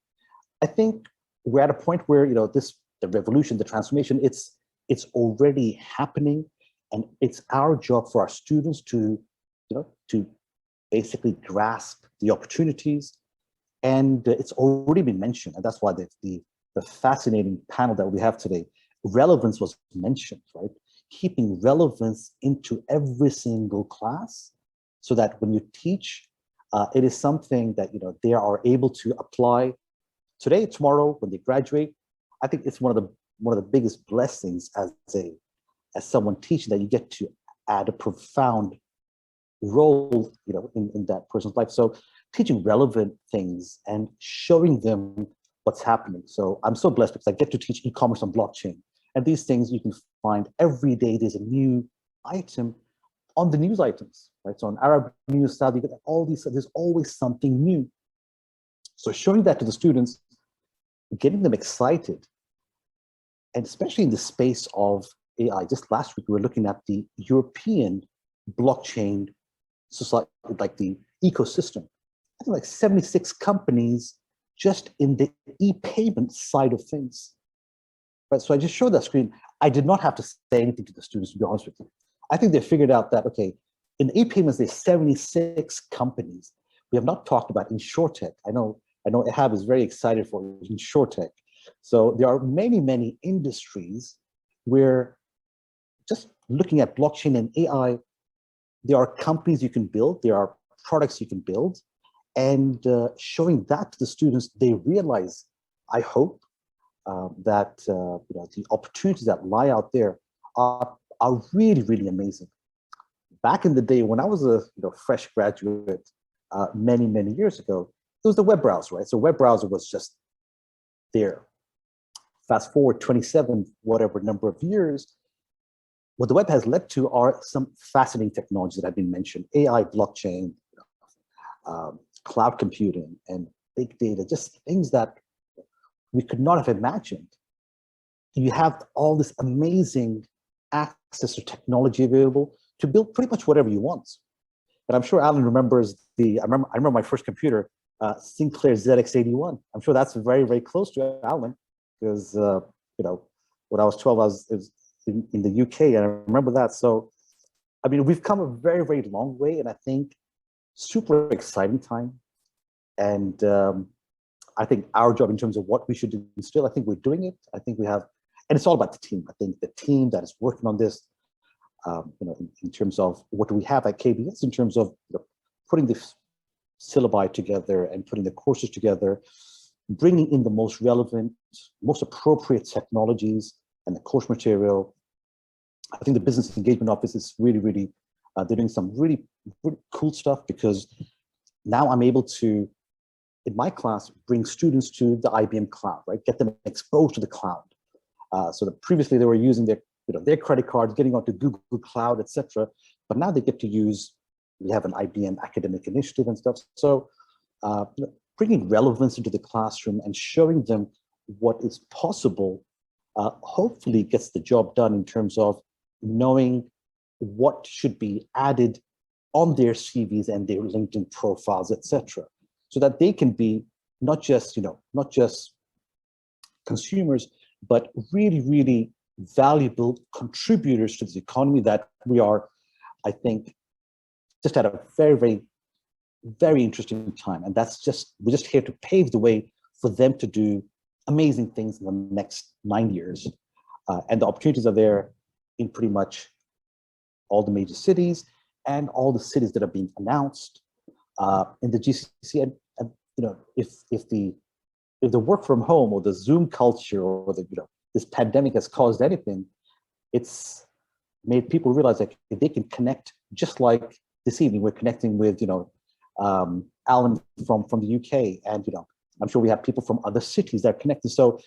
I think we're at a point where the revolution, the transformation, it's already happening, and it's our job for our students to basically grasp the opportunities. And it's already been mentioned, and that's why the fascinating panel that we have today, relevance was mentioned, right? Keeping relevance into every single class, so that when you teach, it is something that they are able to apply today, tomorrow, when they graduate. I think it's one of the biggest blessings as someone teaching, that you get to add a profound role in that person's life. So teaching relevant things and showing them what's happening. So I'm so blessed because I get to teach e-commerce on blockchain, and these things you can find every day. There's a new item on the news items, right? So on Arab news, Saudi, you get all these, there's always something new. So showing that to the students, getting them excited, and especially in the space of AI. Just last week, we were looking at the European blockchain society, like the ecosystem. I think like 76 companies just in the e-payment side of things. Right, so I just showed that screen. I did not have to say anything to the students, to be honest with you. I think they figured out that, okay, in e-payments, there's 76 companies. We have not talked about InsurTech. I know Ehab is very excited for InsurTech. So there are many, many industries where, just looking at blockchain and AI, there are companies you can build, there are products you can build, and showing that to the students, they realize, I hope, that the opportunities that lie out there are really, really amazing. back in the day when I was a fresh graduate many years ago, it was the web browser, right? So web browser was just there. Fast forward 27 whatever number of years, what the web has led to are some fascinating technologies that have been mentioned: AI, blockchain, cloud computing, and big data, just things that we could not have imagined. You have all this amazing access to technology available to build pretty much whatever you want. And I'm sure Alan remembers I remember my first computer, Sinclair ZX81. I'm sure that's very close to Alan, because when I was 12, I was in the UK, and I remember that. So, I mean, we've come a very long way, and I think super exciting time. And I think our job in terms of what we should do still, I think we're doing it. I think we have, and it's all about the team. I think the team that is working on this, in terms of what do we have at KBS, in terms of putting the syllabi together and putting the courses together, bringing in the most relevant, most appropriate technologies and the course material. I think the business engagement office is really they're doing some really cool stuff, because now I'm able to, in my class, bring students to the IBM cloud, right? Get them exposed to the cloud. So that previously they were using their credit cards, getting onto Google Cloud, etc. But now they get to use, we have an IBM academic initiative and stuff. So bringing relevance into the classroom and showing them what is possible, hopefully gets the job done in terms of knowing what should be added on their CVs and their LinkedIn profiles, etc. So that they can be not just consumers, but really valuable contributors to this economy that we are, I think, just at a very interesting time. And we're just here to pave the way for them to do amazing things in the next 9 years. And the opportunities are there in pretty much all the major cities and all the cities that are being announced in the GCC. And if the work from home or the Zoom culture or this pandemic has caused anything, it's made people realize that they can connect, just like this evening we're connecting with Alan from the UK, and I'm sure we have people from other cities that are connected. So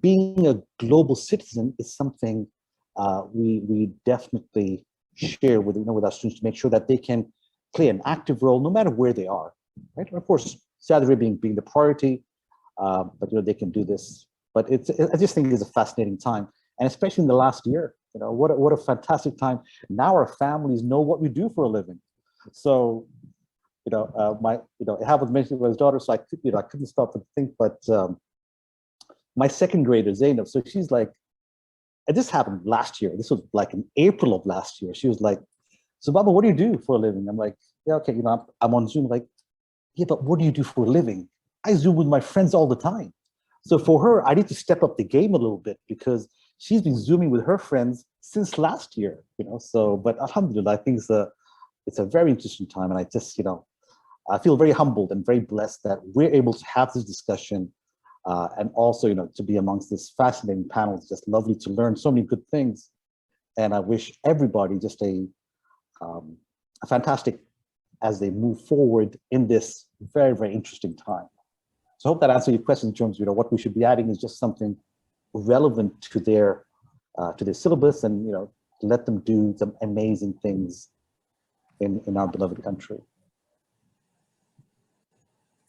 being a global citizen is something we definitely share with our students, to make sure that they can play an active role no matter where they are, right? And of course, Saudi Arabia being the priority, but they can do this. But I just think it's a fascinating time, and especially in the last year, what a fantastic time. Now our families know what we do for a living. So, Ehab was mentioning about his daughter, so I couldn't stop to think. But my second grader Zainab, so she's like, and this happened last year. This was like in April of last year. She was like, "So, Baba, what do you do for a living?" I'm like, "Yeah, okay, I'm on Zoom." Like, "Yeah, but what do you do for a living?" I Zoom with my friends all the time. So for her, I need to step up the game a little bit, because she's been Zooming with her friends since last year, So, but alhamdulillah, I think it's a very interesting time. And I just, I feel very humbled and very blessed that we're able to have this discussion, and also, to be amongst this fascinating panel. It's just lovely to learn so many good things. And I wish everybody just a fantastic as they move forward in this very interesting time. So I hope that answers your question in terms of what we should be adding is just something relevant to their syllabus, and let them do some amazing things in our beloved country.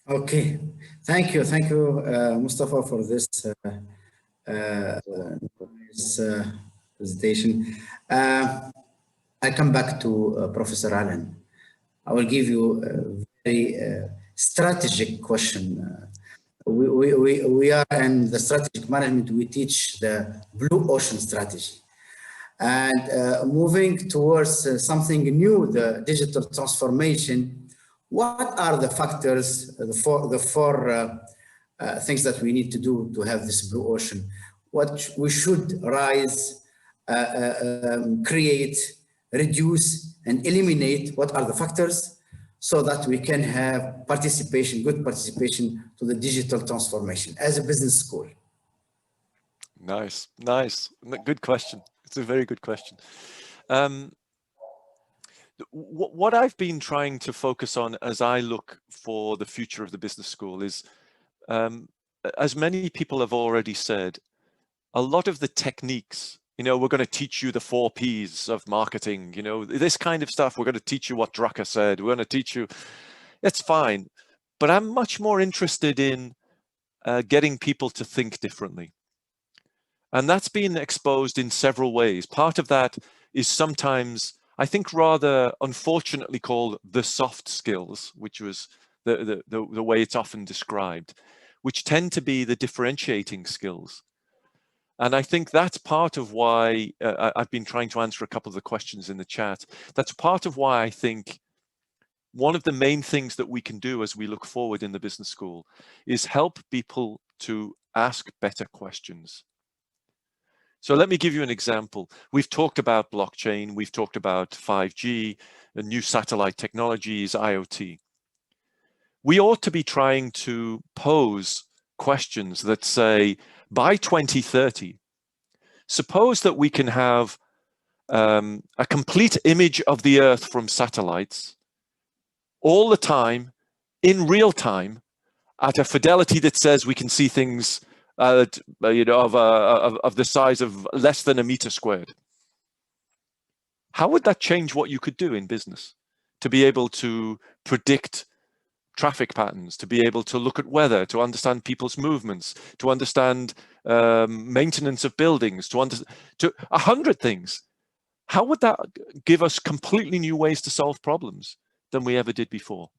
Okay, thank you, Mustafa, for this presentation. I come back to Professor Allen. I will give you a very strategic question. We are in the strategic management. We teach the blue ocean strategy, and moving towards something new, the digital transformation. What are the factors, the four things that we need to do to have this blue ocean? What we should rise, create, reduce, and eliminate? What are the factors, so that we can have good participation to the digital transformation as a business school? Nice. Good question. It's a very good question. what I've been trying to focus on as I look for the future of the business school is, as many people have already said, a lot of the techniques, you know, we're going to teach you the 4 Ps of marketing, you know, this kind of stuff. We're going to teach you what Drucker said. We're going to teach you, it's fine. But I'm much more interested in getting people to think differently. And that's been exposed in several ways. Part of that is sometimes, I think, rather unfortunately called the soft skills, which was the way it's often described, which tend to be the differentiating skills. And I think that's part of why I've been trying to answer a couple of the questions in the chat. That's part of why I think one of the main things that we can do as we look forward in the business school is help people to ask better questions. So let me give you an example. We've talked about blockchain, we've talked about 5G, new satellite technologies, IoT. We ought to be trying to pose questions that say, by 2030, suppose that we can have a complete image of the Earth from satellites all the time, in real time, at a fidelity that says we can see things you know, of the size of less than a meter squared. How would that change what you could do in business? To be able to predict traffic patterns, to be able to look at weather, to understand people's movements, to understand maintenance of buildings, to 100 things. How would that give us completely new ways to solve problems than we ever did before?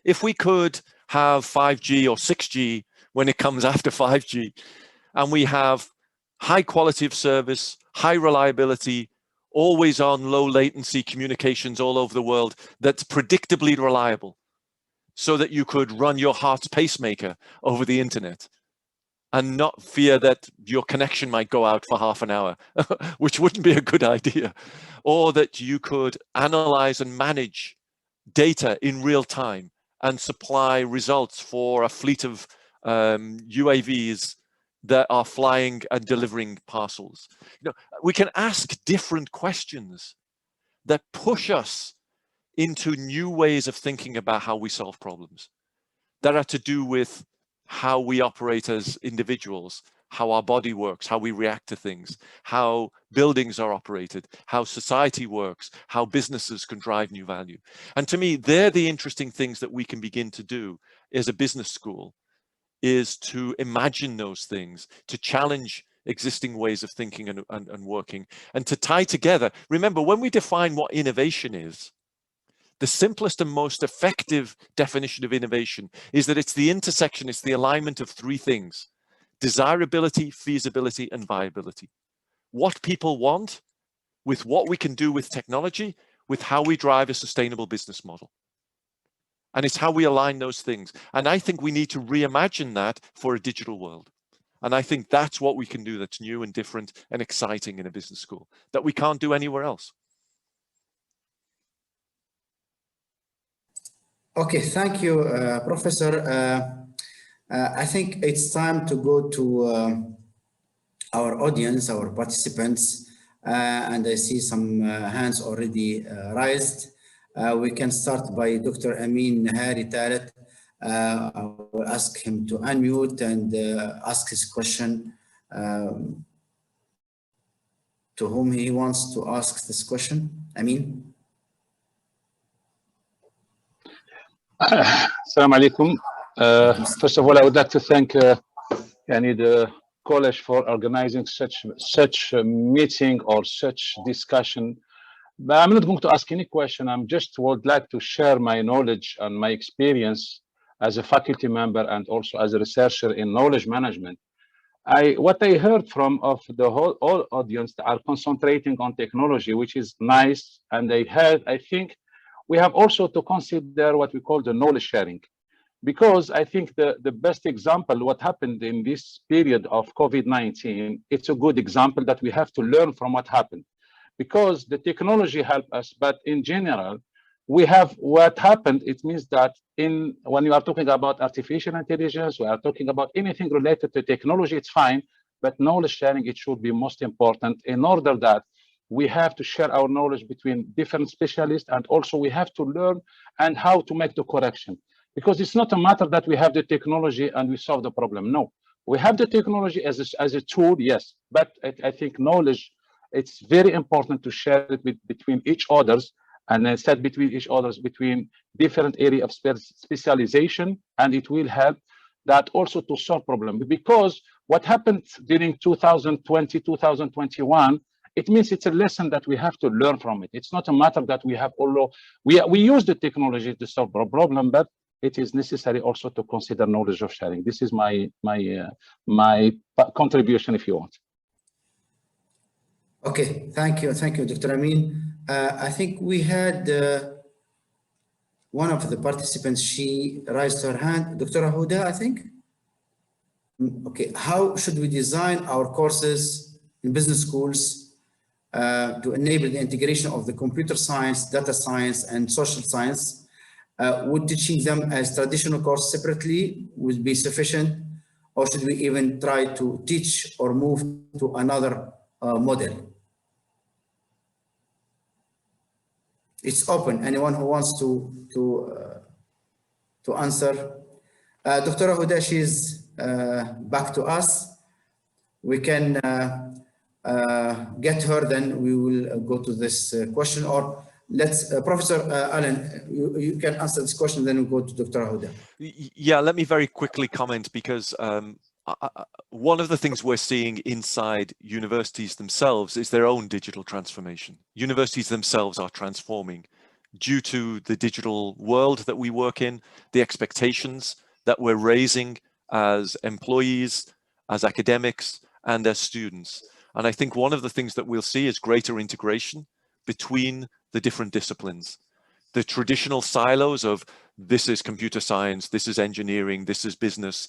If we could have 5G or 6G when it comes after 5G, and we have high quality of service, high reliability, always on low latency communications all over the world that's predictably reliable, so that you could run your heart's pacemaker over the internet and not fear that your connection might go out for half an hour, which wouldn't be a good idea. Or that you could analyze and manage data in real time and supply results for a fleet of UAVs that are flying and delivering parcels. You know, we can ask different questions that push us into new ways of thinking about how we solve problems that are to do with how we operate as individuals, how our body works, how we react to things, how buildings are operated, how society works, how businesses can drive new value. And to me, they're the interesting things that we can begin to do as a business school, is to imagine those things, to challenge existing ways of thinking and working, and to tie together. Remember, when we define what innovation is, the simplest and most effective definition of innovation is that it's the intersection, it's the alignment of 3 things: desirability, feasibility, and viability. What people want with what we can do with technology, with how we drive a sustainable business model. And it's how we align those things. And I think we need to reimagine that for a digital world. And I think that's what we can do that's new and different and exciting in a business school that we can't do anywhere else. Okay, thank you, Professor. I think it's time to go to our audience, our participants, and I see some hands already raised. We can start by Dr. Amin Nahari Talat. I will ask him to unmute and ask his question to whom he wants to ask this question. Amin. Assalamu alaikum. First of all, I would like to thank the college for organizing such a meeting or such discussion. But I'm not going to ask any question. I'm just would like to share my knowledge and my experience as a faculty member and also as a researcher in knowledge management. What I heard from the whole audience are concentrating on technology, which is nice. And I think we have also to consider what we call the knowledge sharing, because I think the best example, what happened in this period of COVID-19, it's a good example that we have to learn from what happened, because the technology helped us, but in general, we have what happened. It means that when you are talking about artificial intelligence, we are talking about anything related to technology, it's fine, but knowledge sharing, it should be most important in order that we have to share our knowledge between different specialists, and also we have to learn and how to make the correction. Because it's not a matter that we have the technology and we solve the problem. No, we have the technology as a tool, yes, but I think knowledge, it's very important to share it between each others, and instead between each others, between different area of specialization, and it will help that also to solve problems. Because what happened during 2020, 2021, it means it's a lesson that we have to learn from it. It's not a matter that we have we use the technology to solve a problem, but it is necessary also to consider knowledge of sharing. This is my contribution, if you want. Okay, thank you, Dr. Amin. I think we had one of the participants, she raised her hand, Dr. Huda, I think. Okay, how should we design our courses in business schools to enable the integration of the computer science, data science, and social science? Would teaching them as traditional course separately would be sufficient, or should we even try to teach or move to another model? It's open. Anyone who wants to answer. Dr. Huda, she's back to us. We can get her, then we will go to this question. Or let's, Professor Allen, you can answer this question, then we'll go to Dr. Huda. Yeah, let me very quickly comment, because one of the things we're seeing inside universities themselves is their own digital transformation. Universities themselves are transforming due to the digital world that we work in, the expectations that we're raising as employees, as academics, and as students. And I think one of the things that we'll see is greater integration between the different disciplines. The traditional silos of this is computer science, this is engineering, this is business.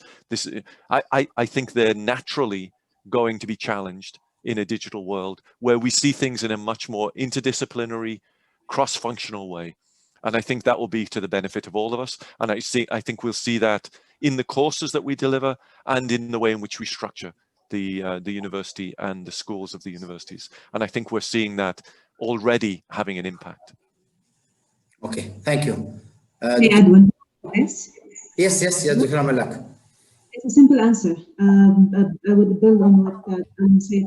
I think they're naturally going to be challenged in a digital world where we see things in a much more interdisciplinary, cross-functional way. And I think that will be to the benefit of all of us. And I think we'll see that in the courses that we deliver and in the way in which we structure the university and the schools of the universities. And I think we're seeing that already having an impact. Okay, thank you. May I add one? Yes. Yes, Dr. Malak. It's a simple answer. I would build on what Alan said.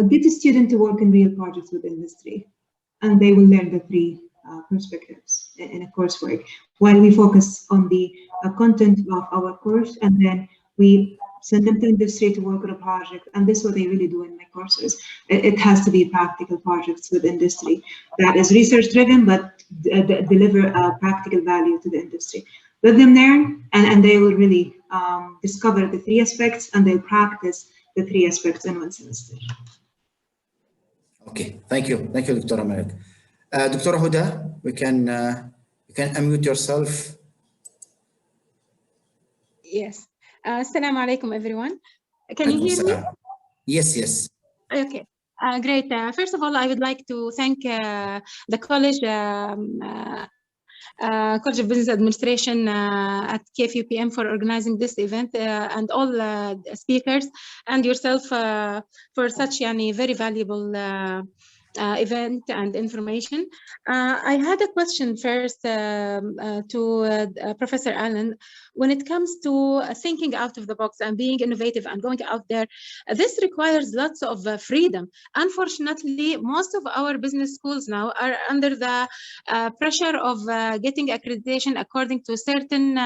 Get a student to work in real projects with industry, and they will learn the three perspectives in a coursework, while we focus on the content of our course, and then we send them to industry to work on a project. And this is what they really do in my courses. It has to be practical projects with industry that is research driven, but deliver a practical value to the industry. Let them learn, and they will really discover the three aspects, and they'll practice the three aspects in one semester. Okay, thank you, Dr. Ahmed. Dr. Huda, you can unmute yourself. Yes. Assalamu alaikum, everyone. Can you hear me? Yes. Okay. Great. First of all, I would like to thank the college, College of Business Administration at KFUPM for organizing this event, and all speakers and yourself for such very valuable event and information. I had a question first to Professor Allen. When it comes to thinking out of the box and being innovative and going out there, this requires lots of freedom. Unfortunately, most of our business schools now are under the pressure of getting accreditation according to certain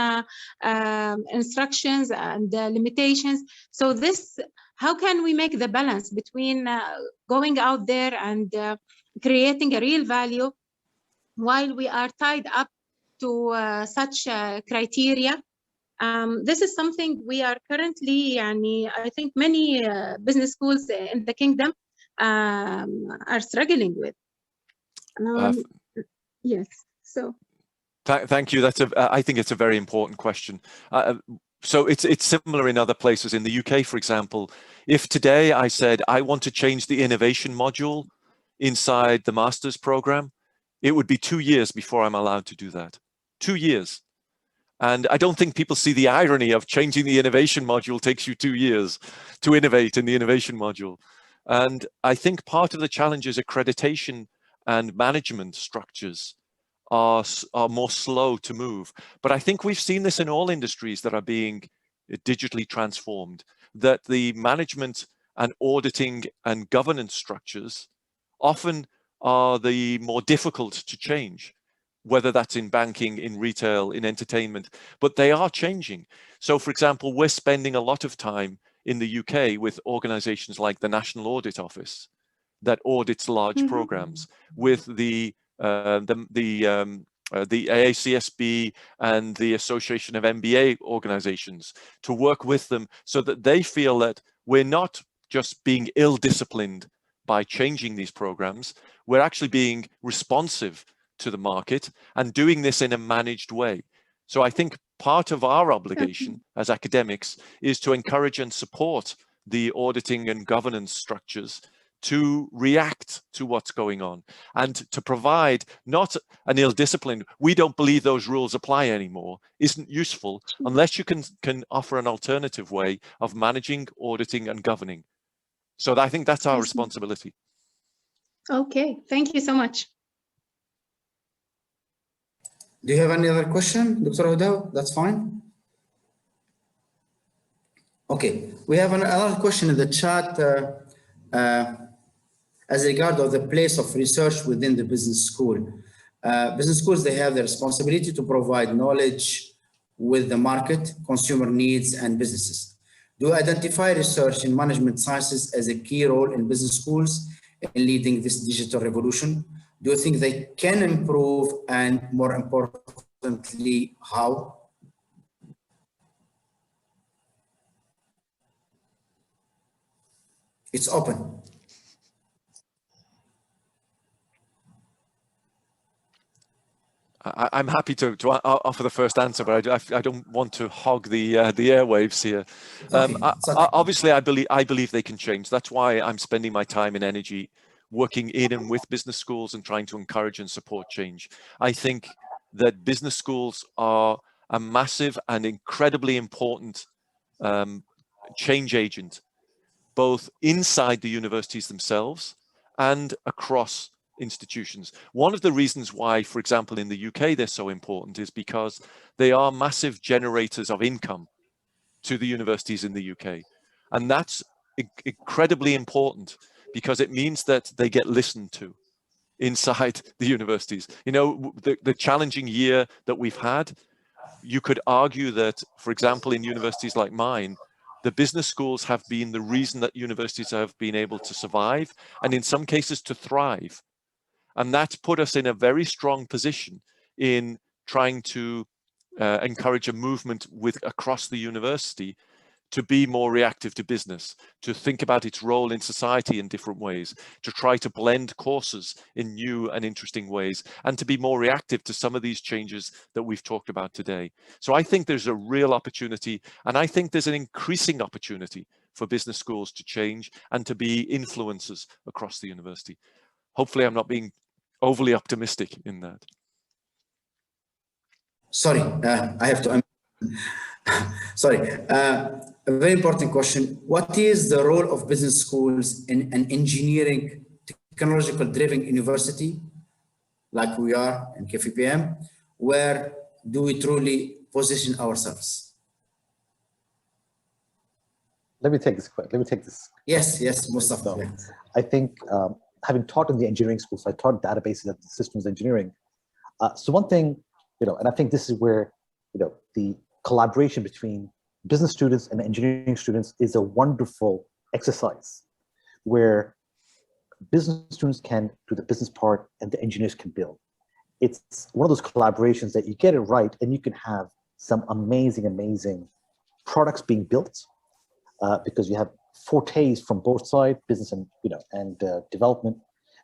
instructions and limitations. So how can we make the balance between going out there and creating a real value while we are tied up to such criteria? This is something we are currently, I think many business schools in the kingdom are struggling with. Yes, so. Thank you. I think it's a very important question. So it's similar in other places. In the UK, for example, if today I said I want to change the innovation module inside the master's program, it would be 2 years before I'm allowed to do that. 2 years. And I don't think people see the irony of changing the innovation module takes you 2 years to innovate in the innovation module. And I think part of the challenge is accreditation and management structures are more slow to move. But I think we've seen this in all industries that are being digitally transformed, that the management and auditing and governance structures often are the more difficult to change, whether that's in banking, in retail, in entertainment, but they are changing. So for example, we're spending a lot of time in the UK with organizations like the National Audit Office that audits large programs, with the AACSB and the Association of MBA organizations, to work with them so that they feel that we're not just being ill-disciplined by changing these programs, we're actually being responsive to the market and doing this in a managed way. So I think part of our obligation as academics is to encourage and support the auditing and governance structures to react to what's going on and to provide not an ill-disciplined, we don't believe those rules apply anymore, isn't useful unless you can offer an alternative way of managing, auditing and governing. So I think that's our responsibility. Okay, thank you so much. Do you have any other question, Dr. Huda? That's fine. Okay, we have another question in the chat as regard of the place of research within the business school. Business schools, they have the responsibility to provide knowledge with the market, consumer needs, and businesses. Do you identify research in management sciences as a key role in business schools in leading this digital revolution? Do you think they can improve, and more importantly, how? It's open. I'm happy to offer the first answer, but I don't want to hog the airwaves here. Okay. Obviously, I believe they can change. That's why I'm spending my time and energy working in and with business schools and trying to encourage and support change. I think that business schools are a massive and incredibly important change agent, both inside the universities themselves and across institutions. One of the reasons why, for example, in the UK, they're so important is because they are massive generators of income to the universities in the UK. And that's incredibly important because it means that they get listened to inside the universities. You know, the challenging year that we've had, you could argue that, for example, in universities like mine, the business schools have been the reason that universities have been able to survive and in some cases to thrive. And that's put us in a very strong position in trying to encourage a movement across the university to be more reactive to business, to think about its role in society in different ways, to try to blend courses in new and interesting ways, and to be more reactive to some of these changes that we've talked about today. So I think there's a real opportunity, and I think there's an increasing opportunity for business schools to change and to be influencers across the university. Hopefully I'm not being overly optimistic in that. Sorry, I have to. Sorry, a very important question. What is the role of business schools in an engineering, technological-driven university, like we are in KFUPM? Where do we truly position ourselves? Let me take this. Yes, Mustafa. So, I think having taught in the engineering schools, so I taught databases and systems engineering. So one thing, and I think this is where, the collaboration between business students and engineering students is a wonderful exercise where business students can do the business part and the engineers can build. It's one of those collaborations that you get it right and you can have some amazing products being built because you have fortes from both sides, business and development.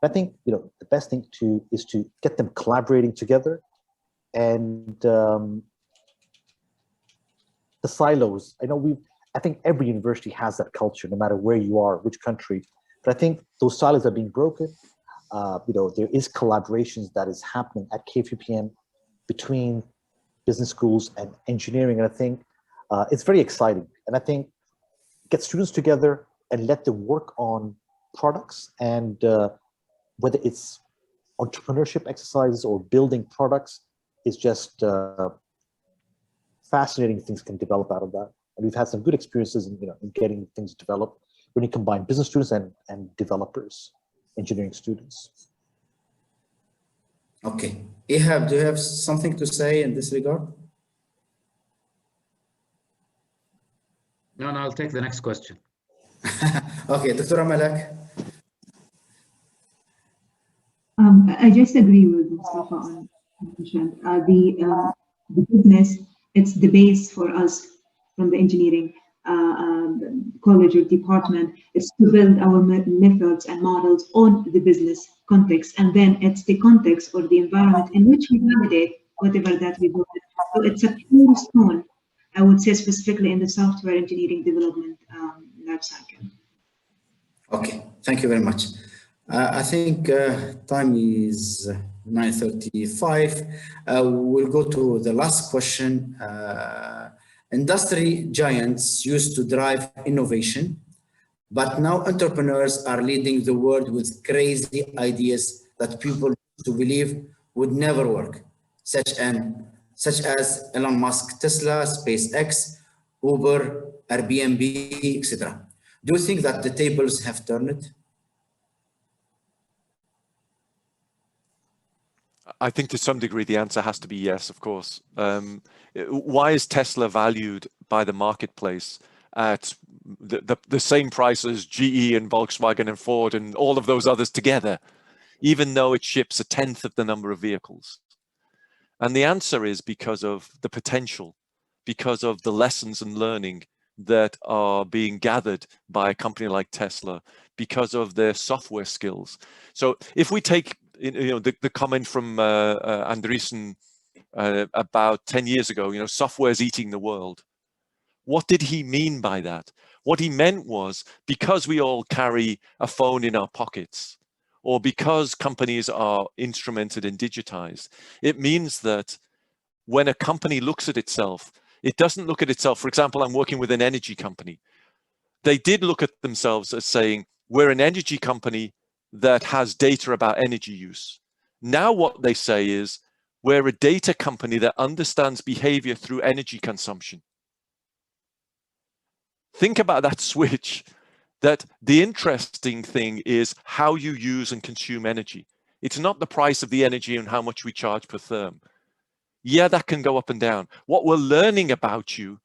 I think the best thing is to get them collaborating together, and the silos. I think every university has that culture, no matter where you are, which country. But I think those silos are being broken. There is collaborations that is happening at KFUPM between business schools and engineering, and I think it's very exciting. And I think get students together and let them work on products, and whether it's entrepreneurship exercises or building products, is just fascinating things can develop out of that. And we've had some good experiences in, in getting things developed when you combine business students and developers, engineering students. Okay. Ehab, do you have something to say in this regard? No, I'll take the next question. Okay, Dr. Malak. I just agree with Mustafa on the business. It's the base for us from the engineering college or department. It's to build our methods and models on the business context, and then it's the context or the environment in which we validate whatever that we build. So it's a cornerstone, I would say, specifically in the software engineering development life cycle. Okay, thank you very much. I think time is 9:35. We'll go to the last question. Industry giants used to drive innovation, but now entrepreneurs are leading the world with crazy ideas that people used to believe would never work, such as Elon Musk, Tesla, SpaceX, Uber, Airbnb, etc. Do you think that the tables have turned? I think to some degree the answer has to be yes, of course. Why is Tesla valued by the marketplace at the same price as GE and Volkswagen and Ford and all of those others together, even though it ships 1/10 of the number of vehicles? And the answer is because of the potential, because of the lessons and learning that are being gathered by a company like Tesla, because of their software skills. So if we take the comment from Andreessen about 10 years ago, software's eating the world. What did he mean by that? What he meant was, because we all carry a phone in our pockets, or because companies are instrumented and digitized, it means that when a company looks at itself, it doesn't look at itself. For example, I'm working with an energy company. They did look at themselves as saying, we're an energy company that has data about energy use. Now what they say is, we're a data company that understands behavior through energy consumption. Think about that switch, that the interesting thing is how you use and consume energy. It's not the price of the energy and how much we charge per therm. Yeah, that can go up and down. What we're learning about you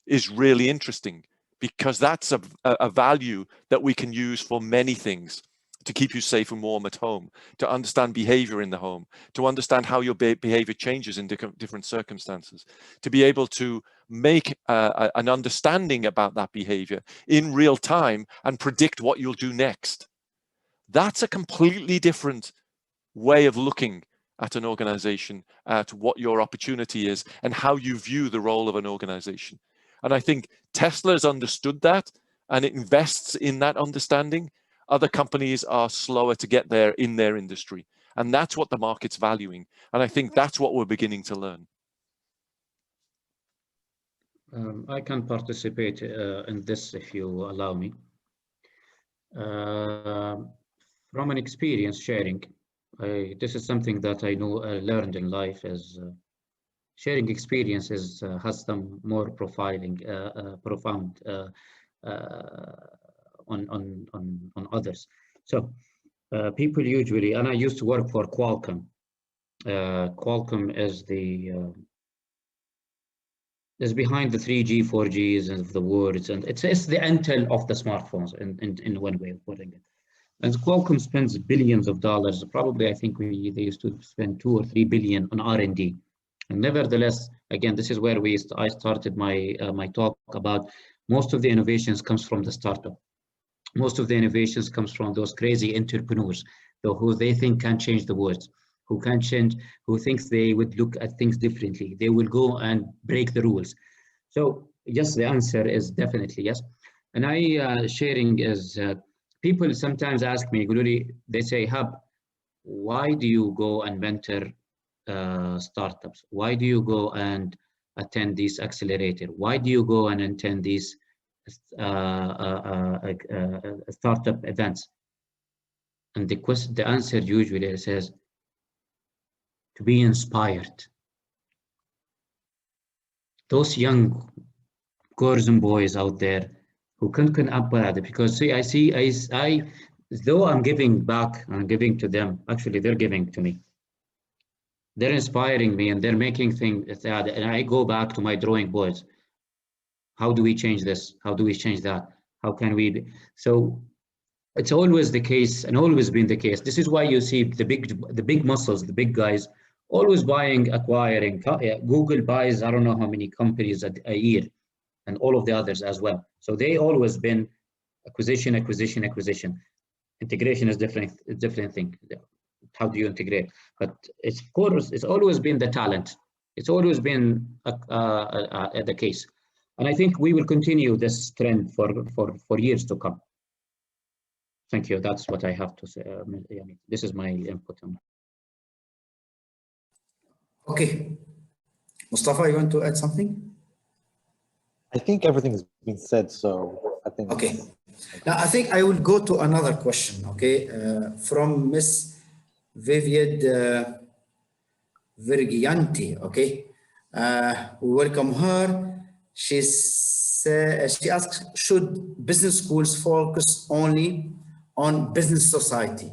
is really interesting, because that's a value that we can use for many things. To keep you safe and warm at home, to understand behavior in the home, to understand how your behavior changes in different circumstances, to be able to make an understanding about that behavior in real time and predict what you'll do next. That's a completely different way of looking at an organization, at what your opportunity is and how you view the role of an organization. And I think Tesla's understood that, and it invests in that understanding. Other companies are slower to get there in their industry. And that's what the market's valuing. And I think that's what we're beginning to learn. I can participate in this if you allow me. From an experience sharing, this is something that I know learned in life, is sharing experiences has some more profound on others. So people usually, and I used to work for Qualcomm. Qualcomm is is behind the 3G, 4Gs of the words, and it's the Intel of the smartphones in one way of putting it. And Qualcomm spends billions of dollars. Probably, I think they used to spend 2 or 3 billion on R&D. And nevertheless, again, this is where I started my my talk about most of the innovations comes from the startup. Most of the innovations comes from those crazy entrepreneurs, who they think can change the world, who can change, who thinks they would look at things differently. They will go and break the rules. So yes, the answer is definitely yes. And sharing is, people sometimes ask me, they say, Ehab, why do you go and mentor startups? Why do you go and attend these accelerator? Why do you go and attend these startup events? And the answer usually says to be inspired. Those young girls and boys out there who can upgrade, because see, I though I'm giving back, I'm giving to them, actually they're giving to me. They're inspiring me and they're making things that, and I go back to my drawing boards. How do we change this? How do we change that? How can we? So it's always the case and always been the case. This is why you see the big muscles, the big guys, always buying, acquiring. Google buys, I don't know how many companies a year, and all of the others as well. So they always been acquisition. Integration is different thing. How do you integrate? But it's, of course, it's always been the talent. It's always been the case. And I think we will continue this trend for years to come. Thank you. That's what I have to say. This is my input on. Okay. Mustafa, you want to add something? I think everything has been said, so I think. Okay. Now, I think I will go to another question, okay, from Miss Vivian Virgianti, okay. We welcome her. She asks, should business schools focus only on business society?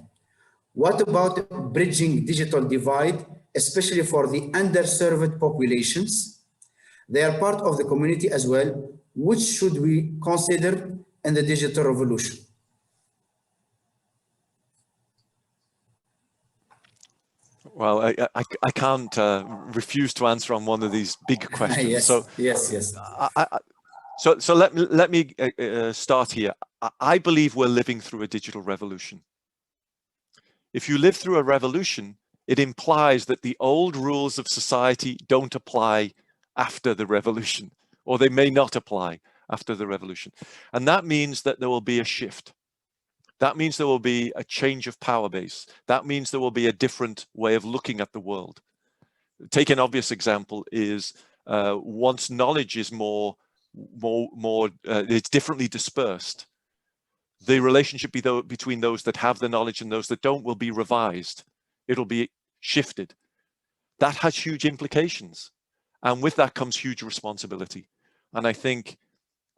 What about bridging digital divide, especially for the underserved populations? They are part of the community as well. Which should we consider in the digital revolution? Well, I can't refuse to answer on one of these big questions. Yes, so yes. So let me start here. I believe we're living through a digital revolution. If you live through a revolution, it implies that the old rules of society don't apply after the revolution, or they may not apply after the revolution. And that means that there will be a shift. That means there will be a change of power base. That means there will be a different way of looking at the world. Take an obvious example is once knowledge is it's differently dispersed, the relationship between those that have the knowledge and those that don't will be revised. It'll be shifted. That has huge implications. And with that comes huge responsibility. And I think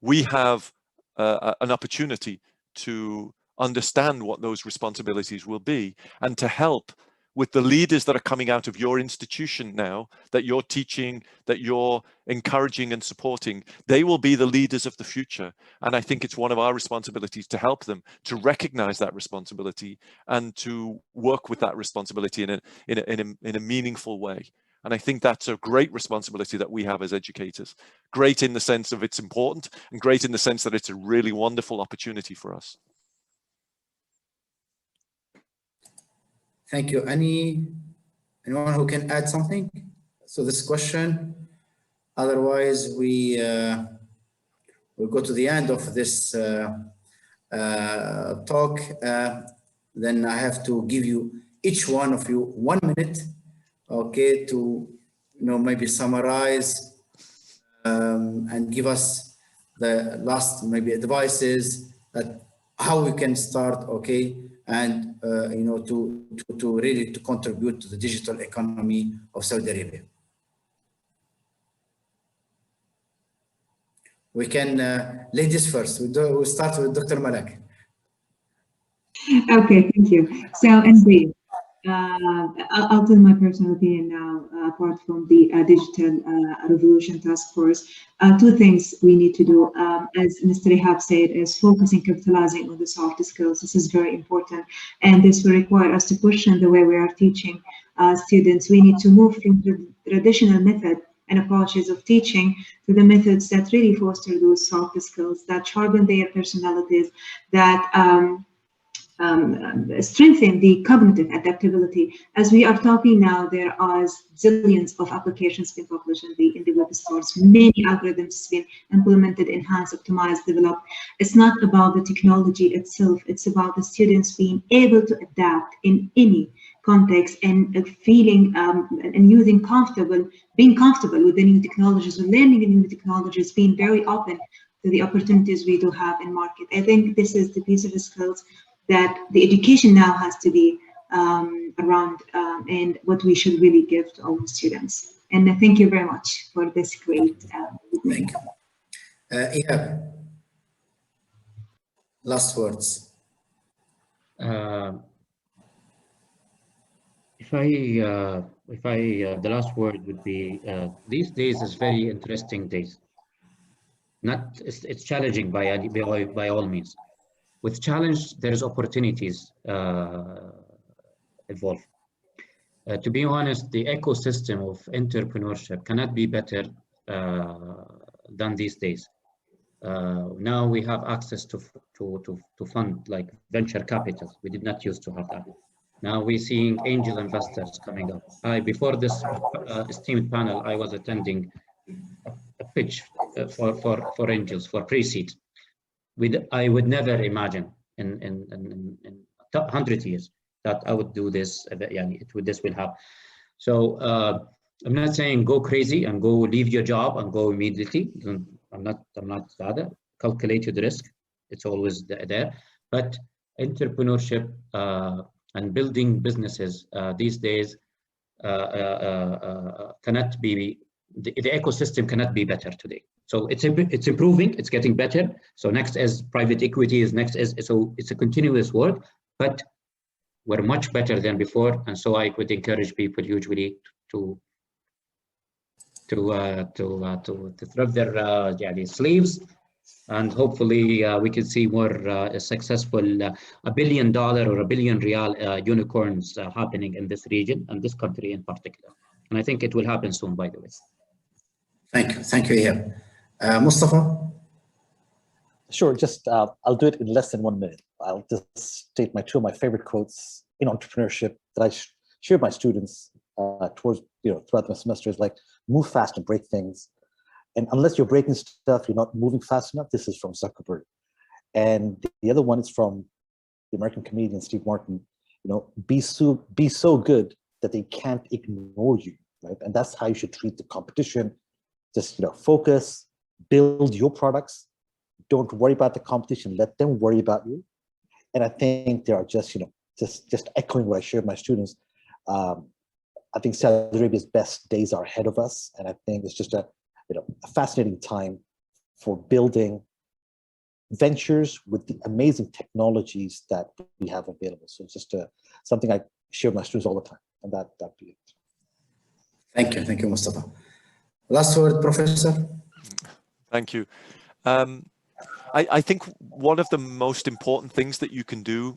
we have an opportunity to understand what those responsibilities will be and to help with the leaders that are coming out of your institution now, that you're teaching, that you're encouraging and supporting. They will be the leaders of the future. And I think it's one of our responsibilities to help them to recognize that responsibility and to work with that responsibility in a meaningful way. And I think that's a great responsibility that we have as educators. Great in the sense of it's important, and great in the sense that it's a really wonderful opportunity for us. Thank you. Anyone who can add something to this question? Otherwise, we'll go to the end of this talk. Then I have to give you, each one of you, 1 minute, okay, to maybe summarize and give us the last maybe advices that how we can start, okay, and to really to contribute to the digital economy of Saudi Arabia. We can ladies first. We'll start with Dr. Malak. Okay, thank you. So indeed, I'll tell my personal opinion now, apart from the digital revolution task force. Two things we need to do, as Mr. Ehab said, is focusing, capitalizing on the soft skills. This is very important, and this will require us to push in the way we are teaching students. We need to move from the traditional method and approaches of teaching to the methods that really foster those soft skills, that sharpen their personalities, that strengthen the cognitive adaptability. As we are talking now, there are zillions of applications being published in the web stores. Many algorithms being implemented, enhanced, optimized, developed. It's not about the technology itself. It's about the students being able to adapt in any context and feeling and being comfortable with the new technologies, and learning the new technologies, being very open to the opportunities we do have in market. I think this is the piece of skills that the education now has to be around and what we should really give to our students. And thank you very much for this great Thank you. Ehab, last words. The last word would be, these days is very interesting days. It's challenging by all means. With challenge, there is opportunities evolve. To be honest, the ecosystem of entrepreneurship cannot be better than these days. Now we have access to fund like venture capital. We did not used to have that. Now we're seeing angel investors coming up. Before this esteemed panel, I was attending a pitch for angels, for pre-seed. I would never imagine in 100 years that I would do this. This will happen. So I'm not saying go crazy and go leave your job and go immediately. I'm not that. Calculate your risk. It's always there. But entrepreneurship and building businesses these days cannot be, the ecosystem cannot be better today. So it's improving, it's getting better. So next is private equity, so it's a continuous work, but we're much better than before. And so I would encourage people usually to throw their sleeves, and hopefully we can see more successful $1 billion or $1 billion real unicorns happening in this region and this country in particular. And I think it will happen soon, by the way. Thank you, Ehab. Mustafa? Sure, just I'll do it in less than 1 minute. I'll just state two of my favorite quotes in entrepreneurship that I share with my students throughout the semester is like, move fast and break things. And unless you're breaking stuff, you're not moving fast enough. This is from Zuckerberg. And the other one is from the American comedian Steve Martin. Be so good that they can't ignore you, right? And that's how you should treat the competition. Just focus, build your products. Don't worry about the competition. Let them worry about you. And I think they are just echoing what I share with my students. I think Saudi Arabia's best days are ahead of us, and I think it's just a fascinating time for building ventures with the amazing technologies that we have available. So it's just something I share with my students all the time, and that'd be it. Thank you, Mustafa. Last word, Professor. Thank you. I think one of the most important things that you can do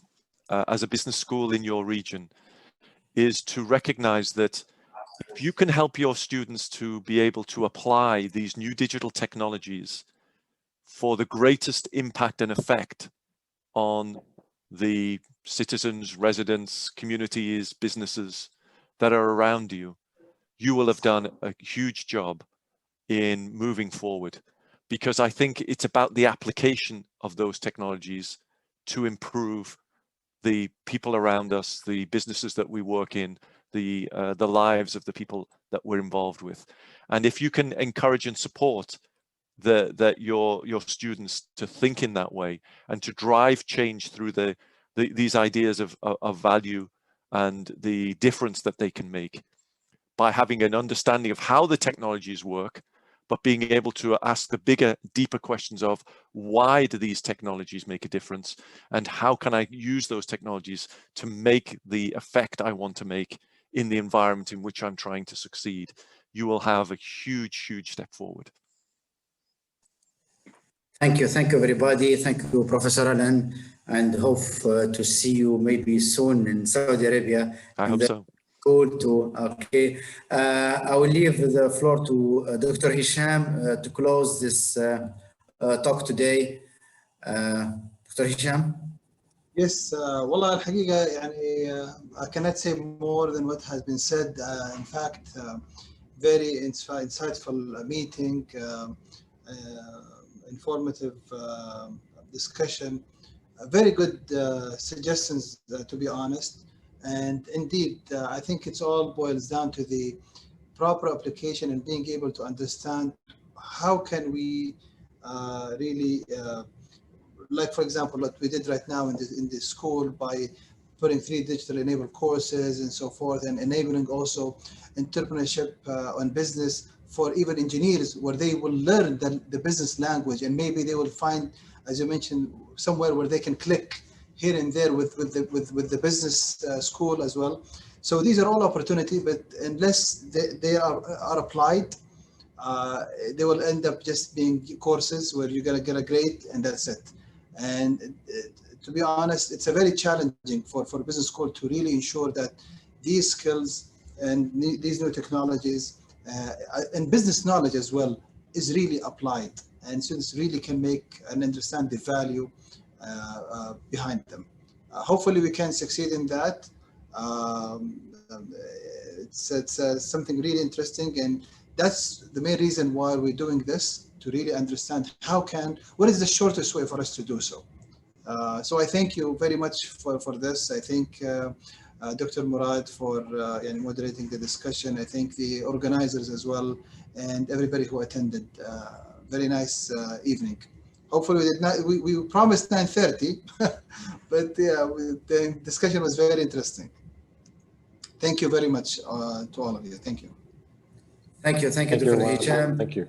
as a business school in your region is to recognize that if you can help your students to be able to apply these new digital technologies for the greatest impact and effect on the citizens, residents, communities, businesses that are around you, you will have done a huge job in moving forward. Because I think it's about the application of those technologies to improve the people around us, the businesses that we work in, the lives of the people that we're involved with. And if you can encourage and support your students to think in that way and to drive change through these ideas of value and the difference that they can make by having an understanding of how the technologies work, but being able to ask the bigger, deeper questions of why do these technologies make a difference, and how can I use those technologies to make the effect I want to make in the environment in which I'm trying to succeed, you will have a huge, huge step forward. Thank you, everybody. Thank you, Professor Alan, and hope to see you maybe soon in Saudi Arabia. I hope so. Okay. I will leave the floor to Dr. Hisham to close this talk today. Dr. Hisham? Yes, والله الحقيقة يعني I cannot say more than what has been said. In fact, very insightful meeting, informative discussion, very good suggestions, to be honest. And indeed, I think it's all boils down to the proper application and being able to understand how can we really like for example, what we did right now in the school by putting 3 digital enabled courses and so forth, and enabling also entrepreneurship and business for even engineers, where they will learn the business language, and maybe they will find, as you mentioned, somewhere where they can click here and there with the business school as well. So these are all opportunity, but unless they are applied, they will end up just being courses where you're gonna get a grade and that's it. And to be honest, it's a very challenging for business school to really ensure that these skills and these new technologies and business knowledge as well is really applied, and students really can make and understand the value behind them. Hopefully we can succeed in that. It's something really interesting, and that's the main reason why we're doing this, to really understand what is the shortest way for us to do so. So I thank you very much for this. I thank Dr. Murad for moderating the discussion. I thank the organizers as well, and everybody who attended. Very nice evening. Hopefully we promised 9:30, but yeah, the discussion was very interesting. Thank you very much to all of you. Thank you. Thank you, Dr. Hisham. Thank you.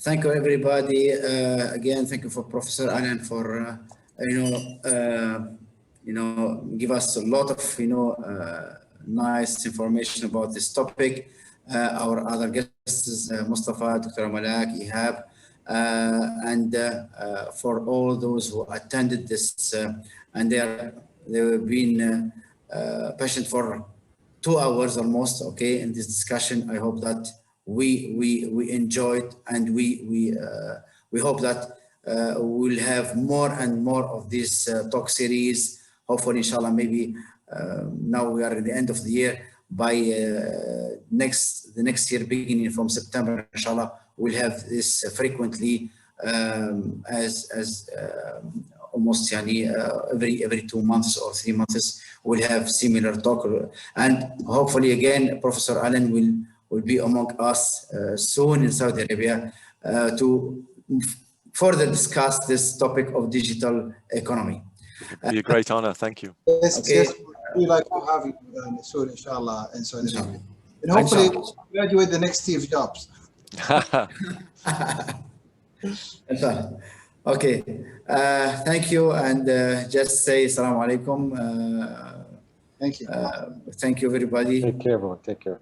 Thank you, everybody. Again, thank you for Professor Alan for give us a lot of nice information about this topic. Our other guests, Mustafa, Dr. Malak, Ehab, and for all those who attended this, and they've been patient for 2 hours almost, okay, in this discussion. I hope that we enjoyed, and we hope that we'll have more and more of this talk series. Hopefully, inshallah, maybe now we are at the end of the year. By the next year, beginning from September, inshallah, we'll have this frequently, as almost every 2 months or 3 months we'll have similar talk, and hopefully again Professor Alan will be among us soon in Saudi Arabia to further discuss this topic of digital economy. It'd be a great honor. Thank you. Yes, okay. Yes, we'd like to have you soon, inshallah, in Saudi Arabia. And hopefully graduate the next Steve Jobs. Okay, thank you, and just say assalamu alaikum. Thank you. Thank you, everybody. Take care, everyone. Take care.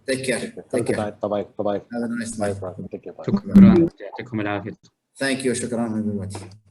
Take care. Take care. Bye-bye. Bye-bye. Have a nice night. Bye, take care. Bye. شكرا. يعطيكم العافية. Thank you. Shukran, everybody.